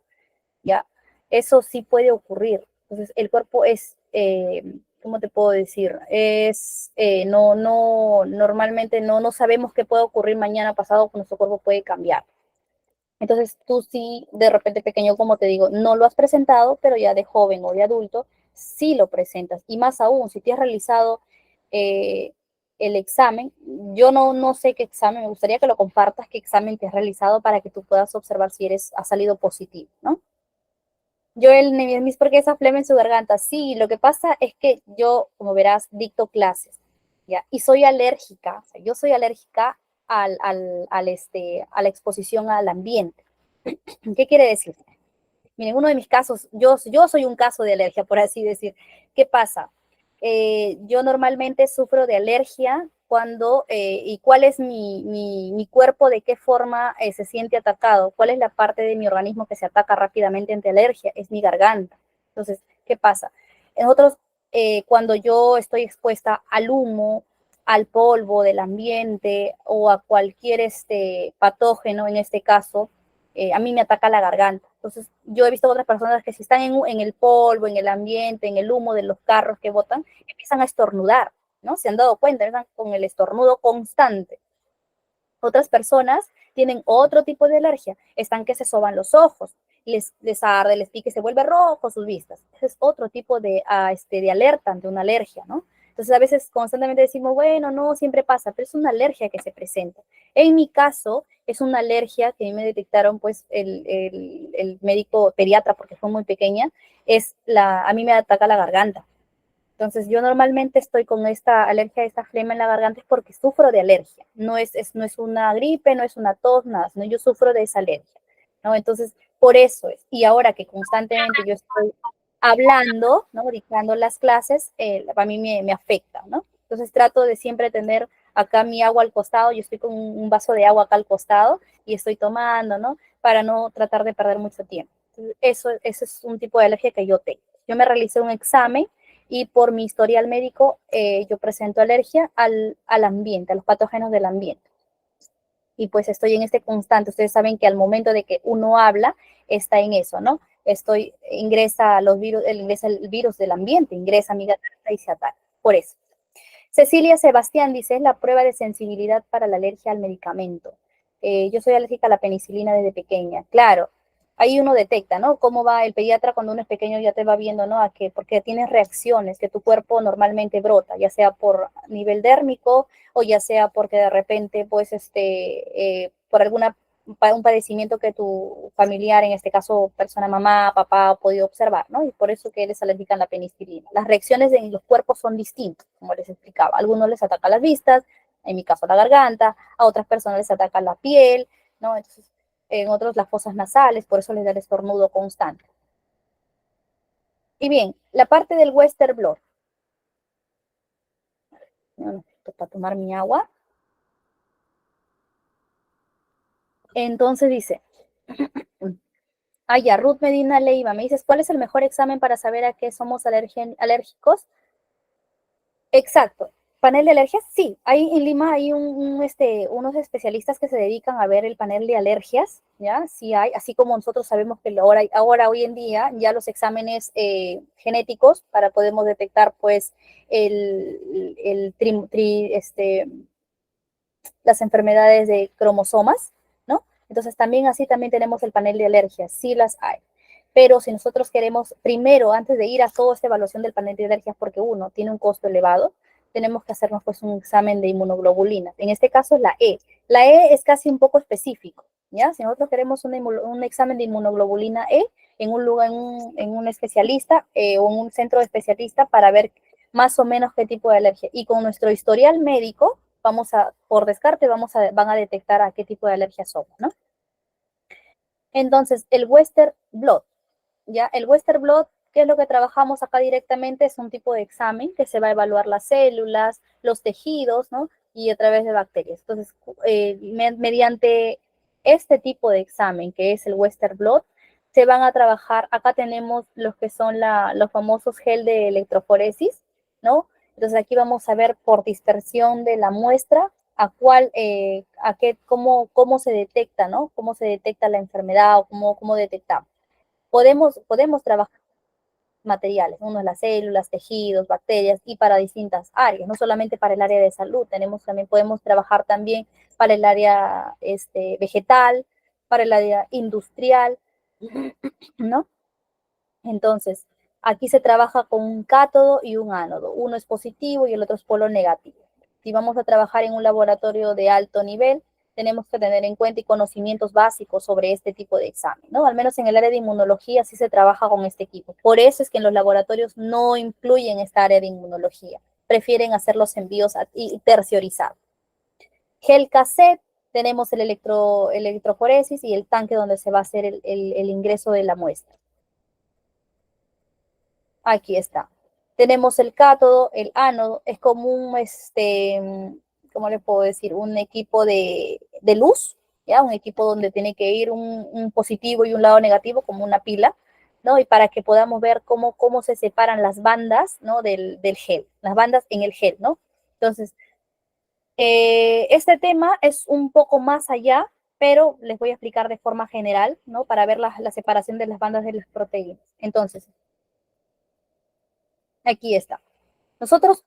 ¿ya? Eso sí puede ocurrir. Entonces, el cuerpo es, ¿cómo te puedo decir? Normalmente no sabemos qué puede ocurrir mañana pasado, nuestro cuerpo puede cambiar. Entonces, tú sí, de repente pequeño, como te digo, no lo has presentado, pero ya de joven o de adulto, sí lo presentas. Y más aún, si te has realizado eh, el examen, yo no sé qué examen, me gustaría que lo compartas, qué examen te has realizado para que tú puedas observar si ha salido positivo, ¿no? Yo porque esa flema en su garganta, sí, lo que pasa es que yo, como verás, dicto clases, ¿ya? Y soy alérgica, o sea, yo soy alérgica a la exposición al ambiente. ¿Qué quiere decir? Miren, uno de mis casos, yo soy un caso de alergia, por así decir. ¿Qué pasa? yo normalmente sufro de alergia cuando, y cuál es mi cuerpo, de qué forma se siente atacado, cuál es la parte de mi organismo que se ataca rápidamente ante alergia, es mi garganta. Entonces, ¿qué pasa? Nosotros, cuando yo estoy expuesta al humo, al polvo del ambiente o a cualquier patógeno, en este caso, a mí me ataca la garganta. Entonces, yo he visto otras personas que si están en el polvo, en el ambiente, en el humo de los carros que botan, empiezan a estornudar, ¿no? Se han dado cuenta, están con el estornudo constante. Otras personas tienen otro tipo de alergia, están que se soban los ojos, les arde, les pique, se vuelve rojo sus vistas. Ese es otro tipo de alerta ante una alergia, ¿no? Entonces a veces constantemente decimos, bueno, no, siempre pasa, pero es una alergia que se presenta. En mi caso, es una alergia que a mí me detectaron pues el médico pediatra porque fue muy pequeña, a mí me ataca la garganta. Entonces, yo normalmente estoy con esta alergia, esta flema en la garganta, es porque sufro de alergia. No es una gripe, no es una tos, nada, sino yo sufro de esa alergia, ¿no? Entonces, por eso es. Y ahora que constantemente yo estoy hablando, ¿no? Dictando las clases, a mí me afecta, ¿no? Entonces, trato de siempre tener acá mi agua al costado. Yo estoy con un vaso de agua acá al costado y estoy tomando, ¿no? Para no tratar de perder mucho tiempo. Entonces, eso es un tipo de alergia que yo tengo. Yo me realicé un examen y por mi historial médico yo presento alergia al ambiente, a los patógenos del ambiente. Y pues estoy en este constante. Ustedes saben que al momento de que uno habla, está en eso, ¿no? Ingresa el virus del ambiente, ingresa a mi garganta y se ataca. Por eso. Cecilia Sebastián dice, es la prueba de sensibilidad para la alergia al medicamento. Yo soy alérgica a la penicilina desde pequeña. Claro, ahí uno detecta, ¿no? Cómo va el pediatra cuando uno es pequeño, ya te va viendo, ¿no? Porque tienes reacciones que tu cuerpo normalmente brota, ya sea por nivel dérmico o ya sea porque de repente, pues, por un padecimiento que tu familiar, en este caso persona mamá, papá, ha podido observar, ¿no? Y por eso que les alérgica la penicilina. Las reacciones en los cuerpos son distintas, como les explicaba. A algunos les ataca las vistas, en mi caso la garganta, a otras personas les ataca la piel, ¿no? Entonces, en otros las fosas nasales, por eso les da el estornudo constante. Y bien, la parte del Western blot. Para tomar mi agua. Entonces dice, ya, Ruth Medina Leiva, me dices, ¿cuál es el mejor examen para saber a qué somos alérgicos? Exacto. Panel de alergias, sí. Hay en Lima hay unos especialistas que se dedican a ver el panel de alergias, ¿ya? Sí hay, así como nosotros sabemos que ahora hoy en día, ya los exámenes genéticos para podemos detectar, pues, el las enfermedades de cromosomas, ¿no? Entonces también así también tenemos el panel de alergias, sí las hay. Pero si nosotros queremos, primero, antes de ir a toda esta evaluación del panel de alergias, porque uno tiene un costo elevado, tenemos que hacernos pues un examen de inmunoglobulinas. En este caso es la E. La E es casi un poco específico, ¿ya? Si nosotros queremos un examen de inmunoglobulina E en un lugar, en un especialista o en un centro de especialista para ver más o menos qué tipo de alergia. Y con nuestro historial médico, por descarte, van a detectar a qué tipo de alergia somos, ¿no? Entonces, el Western blot, ¿ya? El Western blot, ¿qué es lo que trabajamos acá directamente? Es un tipo de examen que se va a evaluar las células, los tejidos, ¿no? Y a través de bacterias. Entonces, mediante este tipo de examen, que es el Western blot, se van a trabajar, acá tenemos los que son los famosos gel de electroforesis, ¿no? Entonces aquí vamos a ver por dispersión de la muestra cómo se detecta, ¿no? Cómo se detecta la enfermedad o cómo detectamos. Podemos trabajar materiales, uno es las células, tejidos, bacterias y para distintas áreas, no solamente para el área de salud, podemos trabajar también para el área vegetal, para el área industrial, ¿no? Entonces, aquí se trabaja con un cátodo y un ánodo. Uno es positivo y el otro es polo negativo. Si vamos a trabajar en un laboratorio de alto nivel, tenemos que tener en cuenta y conocimientos básicos sobre este tipo de examen, ¿no? Al menos en el área de inmunología sí se trabaja con este equipo. Por eso es que en los laboratorios no incluyen esta área de inmunología. Prefieren hacer los envíos terciorizados. Gel cassette, tenemos el electroforesis y el tanque donde se va a hacer el ingreso de la muestra. Aquí está. Tenemos el cátodo, el ánodo, es como un, ¿cómo le puedo decir? Un equipo de luz, ¿ya? Un equipo donde tiene que ir un positivo y un lado negativo, como una pila, ¿no? Y para que podamos ver cómo se separan las bandas, ¿no? Del gel, las bandas en el gel, ¿no? Entonces, este tema es un poco más allá, pero les voy a explicar de forma general, ¿no? Para ver la separación de las bandas de las proteínas. Entonces, aquí está. Nosotros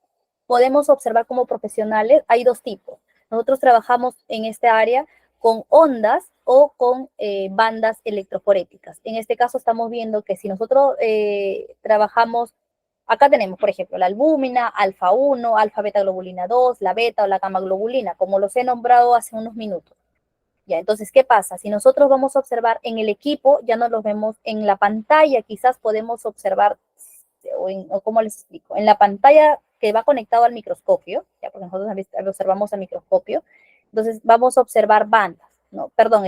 podemos observar como profesionales, hay dos tipos. Nosotros trabajamos en esta área con ondas o con bandas electroforéticas. En este caso estamos viendo que si nosotros trabajamos, acá tenemos, por ejemplo, la albúmina, alfa 1, alfa beta globulina 2, la beta o la gamma globulina, como los he nombrado hace unos minutos. Ya, entonces, ¿qué pasa? Si nosotros vamos a observar en el equipo, ya no los vemos en la pantalla, quizás podemos observar, o ¿cómo les explico? En la pantalla que va conectado al microscopio, ya porque nosotros observamos al microscopio, entonces vamos a observar bandas, ¿no? Perdón,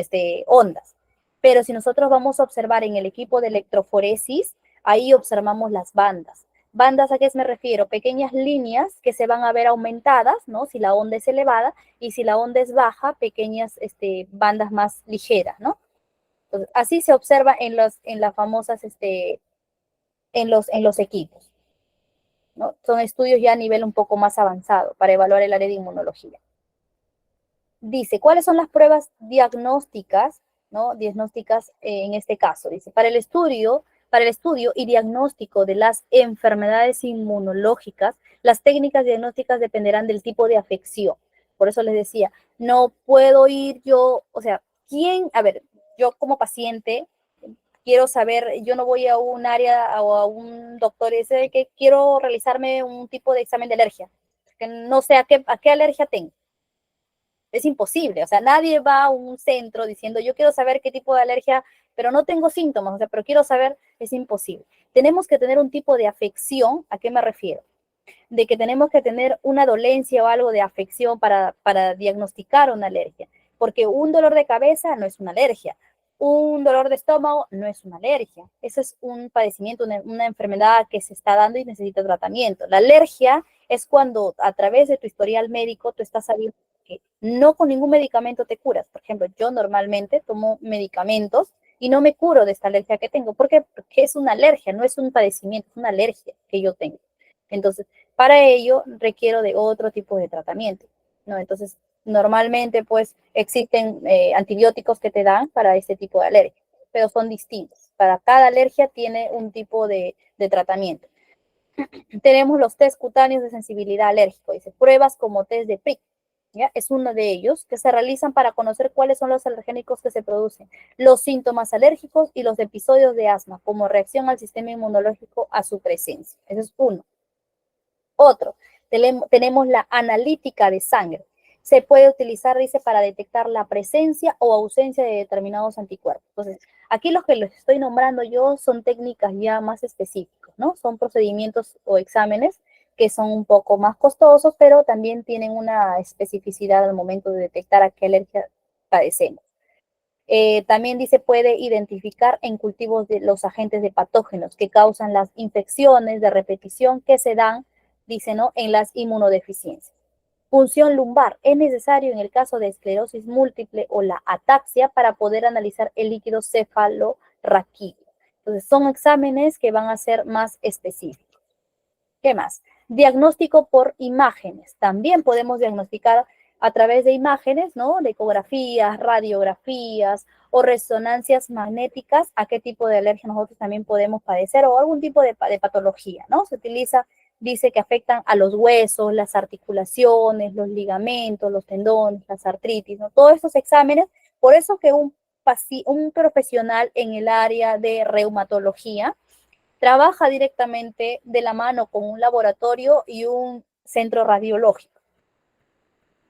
ondas. Pero si nosotros vamos a observar en el equipo de electroforesis, ahí observamos las bandas. ¿Bandas a qué me refiero? Pequeñas líneas que se van a ver aumentadas, ¿no? Si la onda es elevada, y si la onda es baja, pequeñas bandas más ligeras, ¿no? Entonces, así se observa en las famosas, en los equipos, ¿no? Son estudios ya a nivel un poco más avanzado para evaluar el área de inmunología. Dice, ¿cuáles son las pruebas diagnósticas, ¿no? Diagnósticas en este caso? Dice, para el estudio y diagnóstico de las enfermedades inmunológicas, las técnicas diagnósticas dependerán del tipo de afección. Por eso les decía, no puedo ir yo, o sea, ¿quién? A ver, yo como paciente quiero saber, yo no voy a un área o a un doctor y dice que quiero realizarme un tipo de examen de alergia, que no sé a qué alergia tengo. Es imposible, o sea, nadie va a un centro diciendo yo quiero saber qué tipo de alergia, pero no tengo síntomas, o sea, pero quiero saber, es imposible. Tenemos que tener un tipo de afección, ¿a qué me refiero? De que tenemos que tener una dolencia o algo de afección para diagnosticar una alergia, porque un dolor de cabeza no es una alergia, un dolor de estómago no es una alergia, eso es un padecimiento, una enfermedad que se está dando y necesita tratamiento. La alergia es cuando a través de tu historial médico tú estás sabiendo que no con ningún medicamento te curas. Por ejemplo, yo normalmente tomo medicamentos y no me curo de esta alergia que tengo. ¿Por qué? Porque es una alergia, no es un padecimiento, es una alergia que yo tengo. Entonces, para ello requiero de otro tipo de tratamiento, ¿no? Entonces, normalmente, pues, existen antibióticos que te dan para este tipo de alergia, pero son distintos. Para cada alergia tiene un tipo de tratamiento. Tenemos los test cutáneos de sensibilidad alérgico, dice, pruebas como test de PRIC, ¿ya? Es uno de ellos que se realizan para conocer cuáles son los alergénicos que se producen, los síntomas alérgicos y los episodios de asma como reacción al sistema inmunológico a su presencia. Ese es uno. Otro, tenemos la analítica de sangre. Se puede utilizar, dice, para detectar la presencia o ausencia de determinados anticuerpos. Entonces, aquí los que les estoy nombrando yo son técnicas ya más específicas, ¿no? Son procedimientos o exámenes que son un poco más costosos, pero también tienen una especificidad al momento de detectar a qué alergia padecemos. También dice puede identificar en cultivos de los agentes de patógenos que causan las infecciones de repetición que se dan, dice, ¿no? En las inmunodeficiencias. Punción lumbar es necesario en el caso de esclerosis múltiple o la ataxia para poder analizar el líquido cefalorraquídeo. Entonces, son exámenes que van a ser más específicos. ¿Qué más? Diagnóstico por imágenes. También podemos diagnosticar a través de imágenes, ¿no? De ecografías, radiografías o resonancias magnéticas a qué tipo de alergia nosotros también podemos padecer o algún tipo de patología, ¿no? Se utiliza, dice que afectan a los huesos, las articulaciones, los ligamentos, los tendones, las artritis, ¿no? Todos estos exámenes, por eso que un profesional en el área de reumatología trabaja directamente de la mano con un laboratorio y un centro radiológico.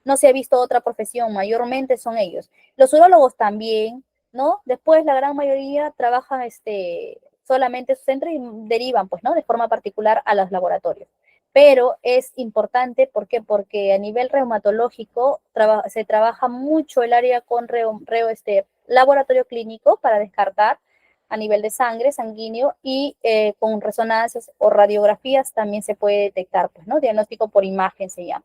No se ha visto otra profesión, mayormente son ellos. Los urólogos también, ¿no? Después la gran mayoría trabajan solamente su centro y derivan, pues, ¿no? De forma particular a los laboratorios. Pero es importante, ¿por qué? Porque a nivel reumatológico se trabaja mucho el área con laboratorio clínico para descartar a nivel de sangre, sanguíneo, y con resonancias o radiografías también se puede detectar, pues, ¿no? Diagnóstico por imagen se llama.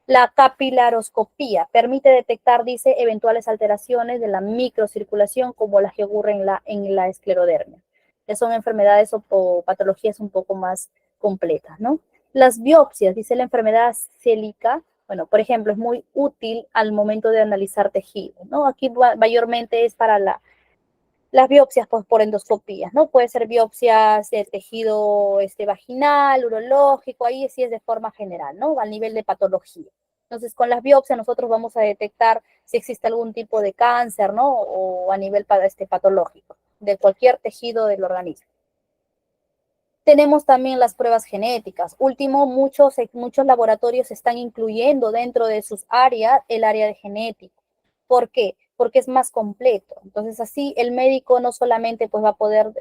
La capilaroscopía permite detectar, dice, eventuales alteraciones de la microcirculación como las que ocurren en la esclerodermia, que son enfermedades o patologías un poco más completas, ¿no? Las biopsias, dice la enfermedad célica, bueno, por ejemplo, es muy útil al momento de analizar tejido, ¿no? Aquí mayormente es para las biopsias pues, por endoscopías, ¿no? Puede ser biopsias de tejido vaginal, urológico, ahí sí es de forma general, ¿no? Al nivel de patología. Entonces, con las biopsias nosotros vamos a detectar si existe algún tipo de cáncer, ¿no? O a nivel patológico, de cualquier tejido del organismo. Tenemos también las pruebas genéticas. Último, muchos laboratorios están incluyendo dentro de sus áreas el área de genética. ¿Por qué? Porque es más completo. Entonces, así el médico no solamente pues, va a poder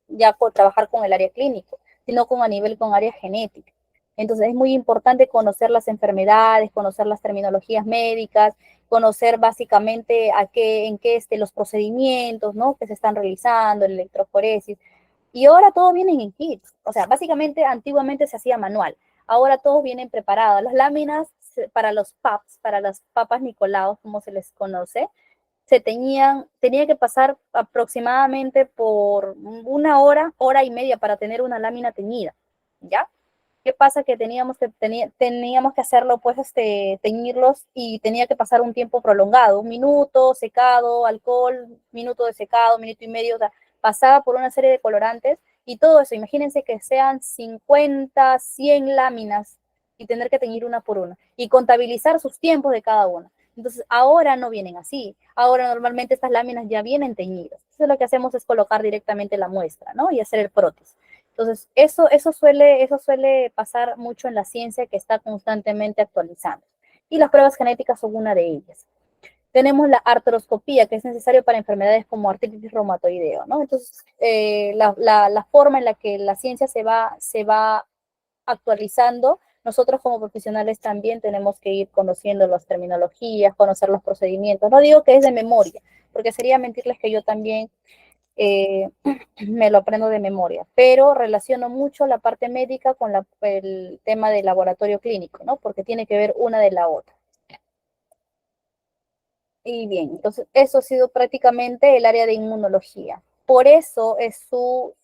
ya trabajar con el área clínico, sino con área genética. Entonces, es muy importante conocer las enfermedades, conocer las terminologías médicas, conocer básicamente en qué los procedimientos, ¿no? Que se están realizando, el electroforesis. Y ahora todo viene en kits. O sea, básicamente antiguamente se hacía manual. Ahora todos vienen preparados. Las láminas para los PAPs, para las papas Nicolau, como se les conoce, tenía que pasar aproximadamente por una hora y media para tener una lámina teñida, ¿ya? ¿Qué pasa? Que teníamos que hacerlo, pues, teñirlos y tenía que pasar un tiempo prolongado, un minuto, secado, alcohol, minuto de secado, minuto y medio, o sea, pasaba por una serie de colorantes y todo eso, imagínense que sean 50, 100 láminas y tener que teñir una por una y contabilizar sus tiempos de cada una. Entonces, ahora no vienen así. Ahora normalmente estas láminas ya vienen teñidas. Entonces, lo que hacemos es colocar directamente la muestra, ¿no? Y hacer el prótesis. Entonces, eso suele pasar mucho en la ciencia que está constantemente actualizando. Y las pruebas genéticas son una de ellas. Tenemos la artroscopía, que es necesario para enfermedades como artritis reumatoideo, ¿no? Entonces, la forma en la que la ciencia se va actualizando, nosotros como profesionales también tenemos que ir conociendo las terminologías, conocer los procedimientos. No digo que es de memoria, porque sería mentirles que yo también eh, me lo aprendo de memoria, pero relaciono mucho la parte médica con el tema del laboratorio clínico, ¿no? Porque tiene que ver una de la otra. Y bien, entonces eso ha sido prácticamente el área de inmunología. Por eso es su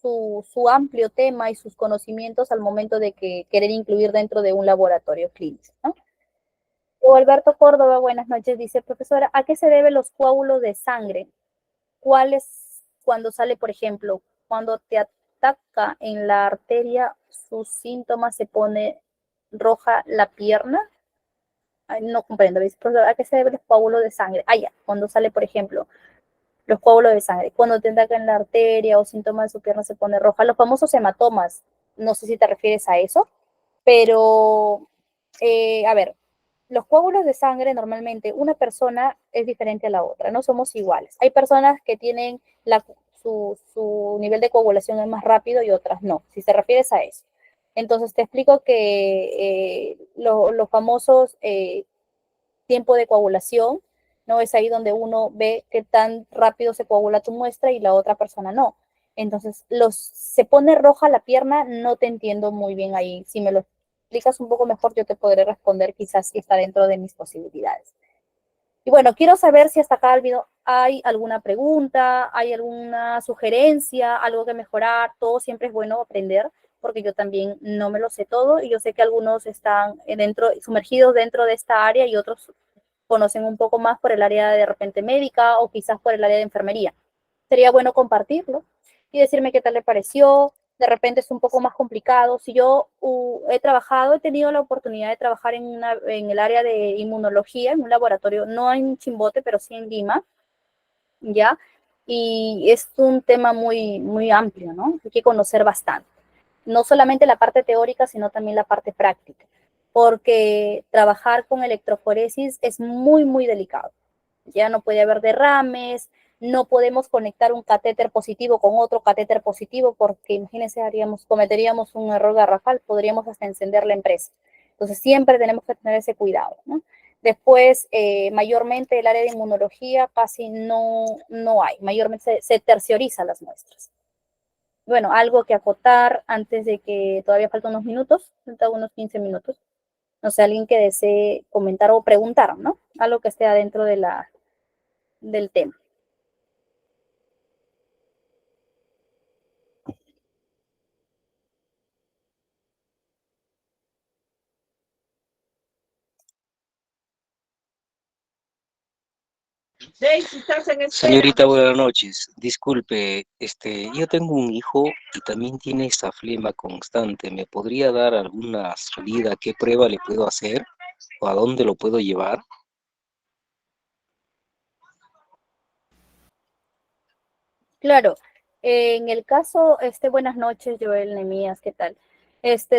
amplio tema y sus conocimientos al momento de querer incluir dentro de un laboratorio clínico, ¿no? O Alberto Córdoba, buenas noches, dice, profesora, ¿a qué se deben los coágulos de sangre? ¿Cuál es cuando sale, por ejemplo, cuando te ataca en la arteria, sus síntomas se pone roja la pierna? Ay, no comprendo, ¿ves? ¿A qué se debe los coágulos de sangre? Ah, ya, cuando sale, por ejemplo, los coágulos de sangre, cuando te ataca en la arteria o síntomas de su pierna se pone roja, los famosos hematomas, no sé si te refieres a eso, pero, a ver, los coágulos de sangre normalmente una persona es diferente a la otra, no somos iguales. Hay personas que tienen su nivel de coagulación es más rápido y otras no, si te refieres a eso. Entonces te explico que los famosos tiempo de coagulación, ¿no? Es ahí donde uno ve qué tan rápido se coagula tu muestra y la otra persona no. Entonces, se pone roja la pierna, no te entiendo muy bien ahí. Si me lo explicas un poco mejor, yo te podré responder quizás si está dentro de mis posibilidades. Y bueno, quiero saber si hasta acá hay alguna pregunta, hay alguna sugerencia, algo que mejorar. Todo siempre es bueno aprender, porque yo también no me lo sé todo y yo sé que algunos están sumergidos dentro de esta área y otros conocen un poco más por el área de repente médica o quizás por el área de enfermería. Sería bueno compartirlo y decirme qué tal le pareció. De repente es un poco más complicado. Si yo he tenido la oportunidad de trabajar en el área de inmunología, en un laboratorio, no en Chimbote, pero sí en Lima, ¿ya? Y es un tema muy, muy amplio, ¿no? Hay que conocer bastante. No solamente la parte teórica, sino también la parte práctica, porque trabajar con electroforesis es muy, muy delicado. Ya no puede haber derrames, no podemos conectar un catéter positivo con otro catéter positivo, porque imagínense, cometeríamos un error garrafal, podríamos hasta encender la empresa. Entonces siempre tenemos que tener ese cuidado, ¿no? Después, mayormente el área de inmunología casi no hay, mayormente se tercioriza las muestras. Bueno, algo que acotar antes de que todavía faltan unos minutos, faltan unos 15 minutos. No sé, alguien que desee comentar o preguntar, ¿no? Algo que esté adentro del tema. Señorita, buenas noches. Disculpe, yo tengo un hijo y también tiene esta flema constante. ¿Me podría dar alguna salida? ¿Qué prueba le puedo hacer? ¿O a dónde lo puedo llevar? Claro, en el caso, buenas noches, Joel Nemías, ¿qué tal?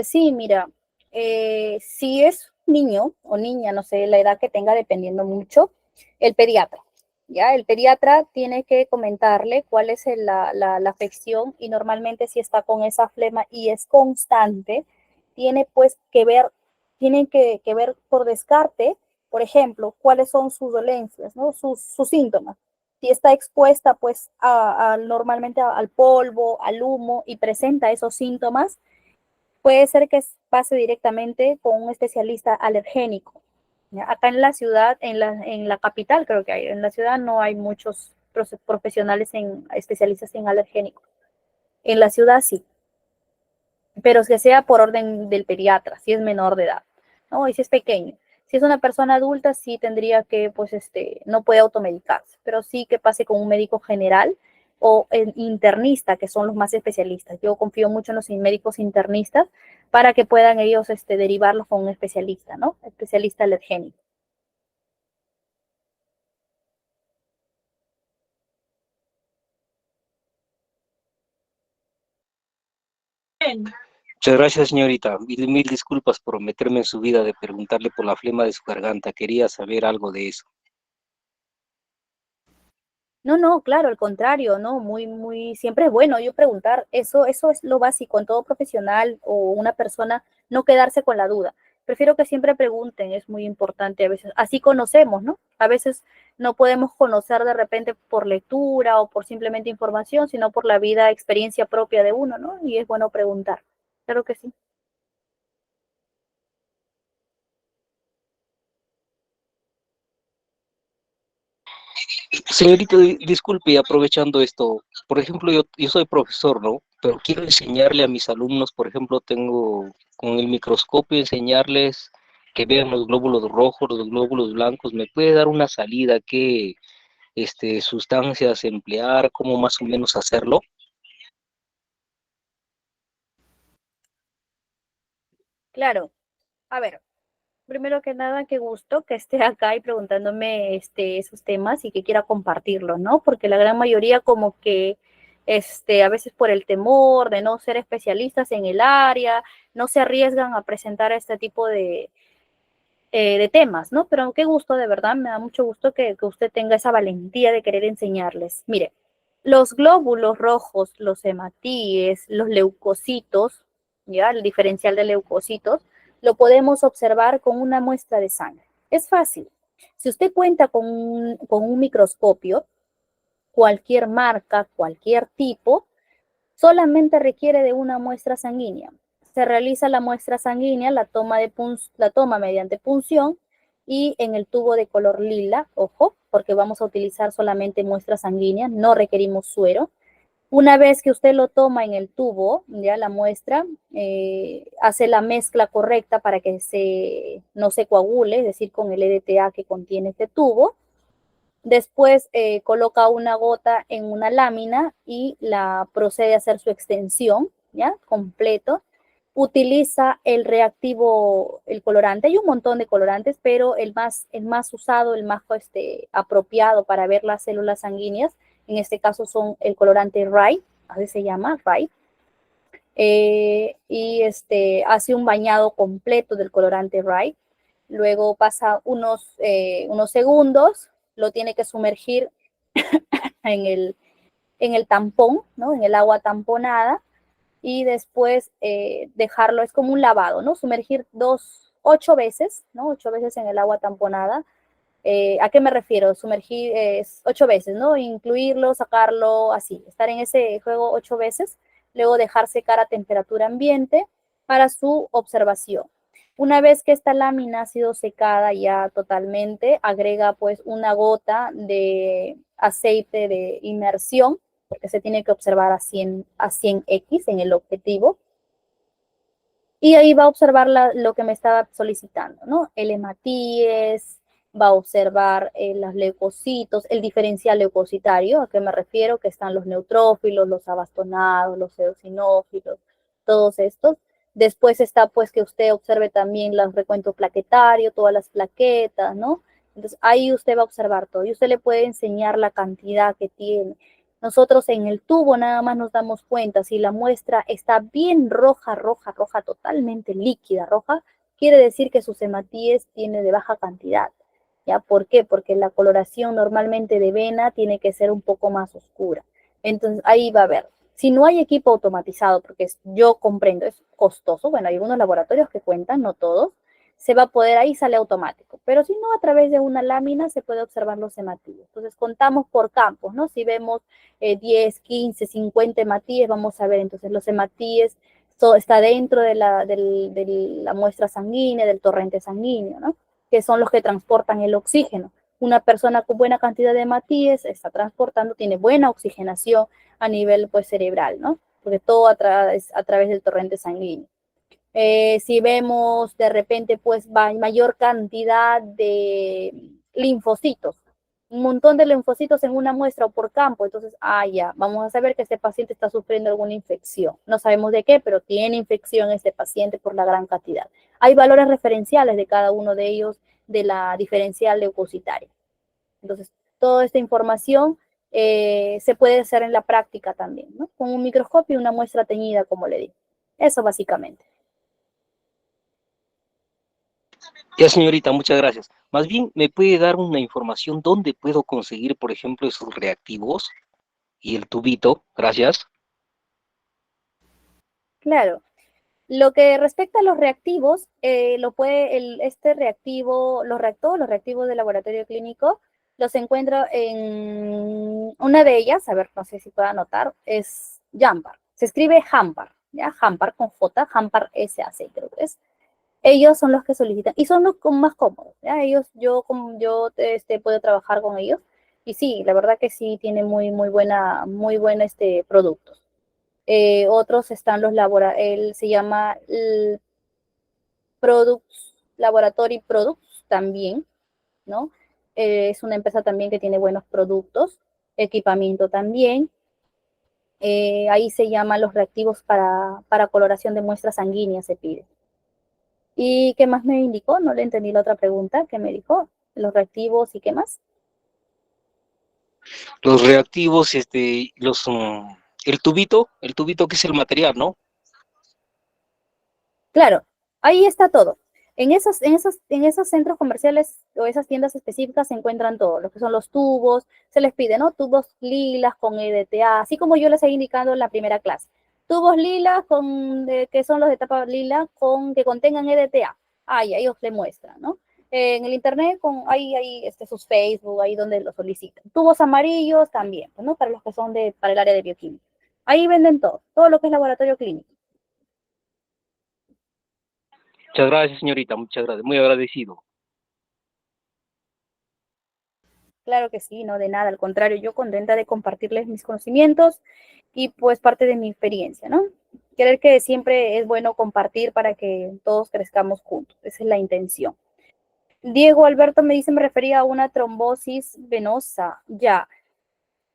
Sí, mira, si es niño o niña, no sé, la edad que tenga dependiendo mucho, el pediatra, ¿ya? El pediatra tiene que comentarle cuál es la afección y normalmente si está con esa flema y es constante, tiene pues que ver, tienen que ver por descarte, por ejemplo, cuáles son sus dolencias, ¿no? Sus síntomas si está expuesta pues normalmente al polvo, al humo y presenta esos síntomas, puede ser que pase directamente con un especialista alergénico. ¿Ya? Acá en la ciudad, en la capital creo que hay, en la ciudad no hay muchos profesionales especialistas en alergénicos. En la ciudad sí, pero que sea por orden del pediatra, si es menor de edad, ¿no? Y si es pequeño. Si es una persona adulta, sí tendría que, pues, no puede automedicarse, pero sí que pase con un médico general o el internista, que son los más especialistas. Yo confío mucho en los médicos internistas para que puedan ellos, derivarlos con un especialista, ¿no? Especialista alergénico. Muchas gracias, señorita. Mil disculpas por meterme en su vida de preguntarle por la flema de su garganta. Quería saber algo de eso. No, no, claro, al contrario, ¿no? Siempre es bueno yo preguntar, eso es lo básico en todo profesional o una persona, no quedarse con la duda. Prefiero que siempre pregunten, es muy importante a veces. Así conocemos, ¿no? A veces no podemos conocer de repente por lectura o por simplemente información, sino por la vida, experiencia propia de uno, ¿no? Y es bueno preguntar. Claro que sí. Señorita, disculpe, aprovechando esto, por ejemplo, yo soy profesor, ¿no? Pero quiero enseñarle a mis alumnos, por ejemplo, tengo con el microscopio enseñarles que vean los glóbulos rojos, los glóbulos blancos. ¿Me puede dar una salida? ¿Qué sustancias emplear? ¿Cómo más o menos hacerlo? Claro. A ver, primero que nada, qué gusto que esté acá y preguntándome esos temas y que quiera compartirlos, ¿no? Porque la gran mayoría como que a veces por el temor de no ser especialistas en el área, no se arriesgan a presentar este tipo de temas, ¿no? Pero qué gusto, de verdad, me da mucho gusto que usted tenga esa valentía de querer enseñarles. Mire, los glóbulos rojos, los hematíes, los leucocitos, ¿ya? El diferencial de leucocitos, lo podemos observar con una muestra de sangre. Es fácil. Si usted cuenta con un microscopio, cualquier marca, cualquier tipo, solamente requiere de una muestra sanguínea. Se realiza la muestra sanguínea, la toma mediante punción y en el tubo de color lila, ojo, porque vamos a utilizar solamente muestra sanguínea, no requerimos suero. Una vez que usted lo toma en el tubo, ya la muestra, hace la mezcla correcta para que no se coagule, es decir, con el EDTA que contiene este tubo. Después coloca una gota en una lámina y la procede a hacer su extensión, ¿ya? Completo. Utiliza el reactivo, el colorante. Hay un montón de colorantes, pero el más usado, el más apropiado para ver las células sanguíneas, en este caso son el colorante RAI, así se llama, RAI. Y hace un bañado completo del colorante RAI. Luego pasa unos segundos, lo tiene que sumergir en el tampón, ¿no? En el agua tamponada y después dejarlo, es como un lavado, ¿no? Sumergir 8 veces, ¿no? 8 veces en el agua tamponada. ¿A qué me refiero? Sumergir 8 veces, ¿no? Incluirlo, sacarlo, así, estar en ese juego 8 veces, luego dejar secar a temperatura ambiente para su observación. Una vez que esta lámina ha sido secada ya totalmente, agrega pues una gota de aceite de inmersión, porque se tiene que observar a 100x en el objetivo, y ahí va a observar lo que me estaba solicitando, ¿no? El hematíes, va a observar los leucocitos, el diferencial leucocitario, ¿a qué me refiero? Que están los neutrófilos, los abastonados, los eosinófilos, todos estos. Después está pues que usted observe también los recuentos plaquetarios, todas las plaquetas, ¿no? Entonces ahí usted va a observar todo y usted le puede enseñar la cantidad que tiene. Nosotros en el tubo nada más nos damos cuenta si la muestra está bien roja, roja, roja, totalmente líquida, roja, quiere decir que sus hematíes tiene de baja cantidad. ¿Ya? ¿Por qué? Porque la coloración normalmente de vena tiene que ser un poco más oscura. Entonces ahí va a ver. Si no hay equipo automatizado, porque yo comprendo, es costoso, bueno, hay algunos laboratorios que cuentan, no todos, se va a poder, ahí sale automático. Pero si no, a través de una lámina se puede observar los hematíes. Entonces contamos por campos, ¿no? Si vemos 10, 15, 50 hematíes, vamos a ver entonces los hematíes, está dentro de la muestra sanguínea, del torrente sanguíneo, ¿no? Que son los que transportan el oxígeno. Una persona con buena cantidad de hematíes está transportando, tiene buena oxigenación a nivel pues, cerebral, ¿no? Porque todo a través del torrente sanguíneo. Si vemos de repente pues mayor cantidad de linfocitos, un montón de linfocitos en una muestra o por campo, entonces, ya, vamos a saber que este paciente está sufriendo alguna infección. No sabemos de qué, pero tiene infección este paciente por la gran cantidad. Hay valores referenciales de cada uno de ellos de la diferencial leucocitaria. Entonces, toda esta información se puede hacer en la práctica también, ¿no? Con un microscopio y una muestra teñida, como le digo. Eso básicamente. Ya, señorita, muchas gracias. Más bien, ¿me puede dar una información dónde puedo conseguir, por ejemplo, esos reactivos y el tubito? Gracias. Claro. Lo que respecta a los reactivos, este reactivo, los reactivos de laboratorio clínico, los encuentro en una de ellas, a ver, no sé si puedo anotar, es Jampar. Se escribe Jampar, ¿ya? Jampar con J, Jampar SAC, creo que es. Ellos son los que solicitan y son los más cómodos, ¿ya? Puedo trabajar con ellos y sí, la verdad que sí tiene muy buena productos. Otros están se llama Products, Laboratory Products también, ¿no? Es una empresa también que tiene buenos productos, equipamiento también. Ahí se llaman los reactivos para coloración de muestras sanguíneas, se pide. ¿Y qué más me indicó? No le entendí la otra pregunta. ¿Qué me dijo? Los reactivos y qué más. Los reactivos, el tubito que es el material, ¿no? Claro, ahí está todo. En esos centros comerciales o esas tiendas específicas se encuentran todo, lo que son los tubos, se les pide, ¿no? Tubos lilas con EDTA, así como yo les he indicado en la primera clase. Tubos lilas que son los de tapa lila que contengan EDTA. Ahí ellos le muestran, ¿no? En el internet hay sus Facebook, ahí donde lo solicitan. Tubos amarillos también, ¿no? Para los que son para el área de bioquímica. Ahí venden todo lo que es laboratorio clínico. Muchas gracias, señorita, muchas gracias, muy agradecido. Claro que sí, no de nada, al contrario, yo contenta de compartirles mis conocimientos y pues parte de mi experiencia, ¿no? Creer que siempre es bueno compartir para que todos crezcamos juntos, esa es la intención. Diego Alberto me dice, me refería a una trombosis venosa, ya.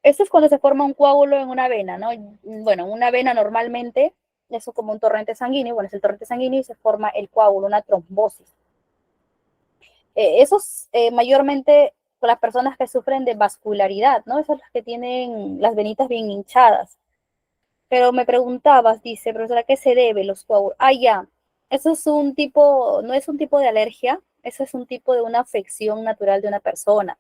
Esto es cuando se forma un coágulo en una vena, ¿no? Bueno, una vena normalmente, eso como un torrente sanguíneo, bueno, es el torrente sanguíneo y se forma el coágulo, una trombosis. Esos mayormente con las personas que sufren de vascularidad, ¿no? Esas las que tienen las venitas bien hinchadas. Pero me preguntabas, dice, profesora, ¿a qué se debe los coágulos? Ya, eso es un tipo, no es un tipo de alergia, eso es un tipo de una afección natural de una persona.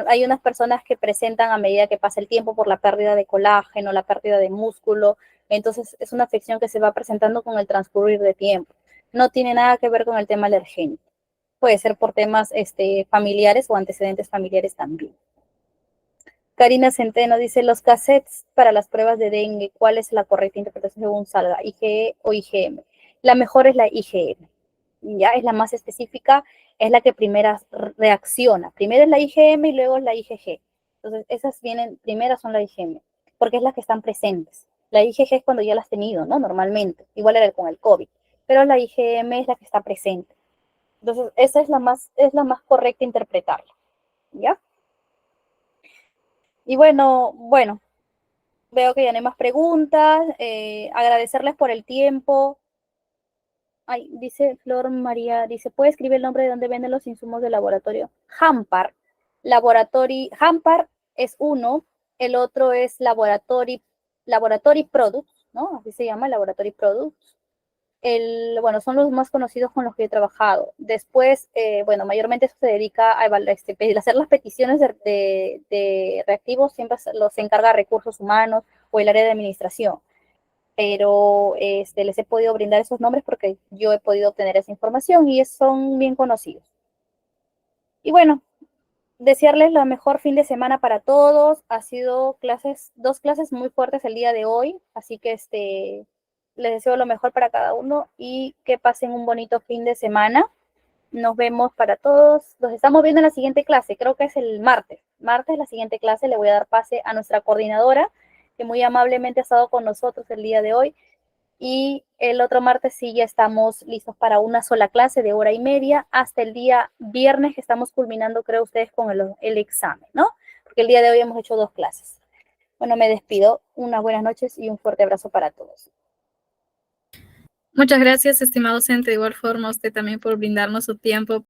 Hay unas personas que presentan a medida que pasa el tiempo por la pérdida de colágeno, la pérdida de músculo, entonces es una afección que se va presentando con el transcurrir de tiempo. no tiene nada que ver con el tema alergénico. Puede ser por temas familiares o antecedentes familiares también. Karina Centeno dice, los cassettes para las pruebas de dengue, ¿cuál es la correcta interpretación según salga? ¿IgE o IgM? La mejor es la IgM, ya es la más específica, es la que primera reacciona. Primero es la IgM y luego es la IgG. Entonces, esas vienen, primeras son la IgM, porque es las que están presentes. La IgG es cuando ya la has tenido, ¿no? Normalmente, igual era con el COVID, pero la IgM es la que está presente. Entonces, esa es la más correcta interpretarla, ¿ya? Y bueno, veo que ya no hay más preguntas. Agradecerles por el tiempo. Ay, dice Flor María, dice, ¿puede escribir el nombre de dónde venden los insumos de laboratorio? Hampar. Hampar es uno, el otro es Laboratory Products, ¿no? Así se llama, Laboratory Products. Bueno, son los más conocidos con los que he trabajado. Después, bueno, mayormente eso se dedica a hacer las peticiones de reactivos, siempre los encarga recursos humanos o el área de administración. Pero les he podido brindar esos nombres porque yo he podido obtener esa información y son bien conocidos. Y bueno, desearles la mejor fin de semana para todos. Ha sido dos clases muy fuertes el día de hoy, así que les deseo lo mejor para cada uno y que pasen un bonito fin de semana. Nos vemos para todos. Nos estamos viendo en la siguiente clase, creo que es el martes. Martes, la siguiente clase, le voy a dar pase a nuestra coordinadora, que muy amablemente ha estado con nosotros el día de hoy. Y el otro martes sí ya estamos listos para una sola clase de 1h30 hasta el día viernes que estamos culminando, creo ustedes, con el examen, ¿no? Porque el día de hoy hemos hecho 2 clases. Bueno, me despido. Unas buenas noches y un fuerte abrazo para todos. Muchas gracias, estimado docente. De igual forma, usted también por brindarnos su tiempo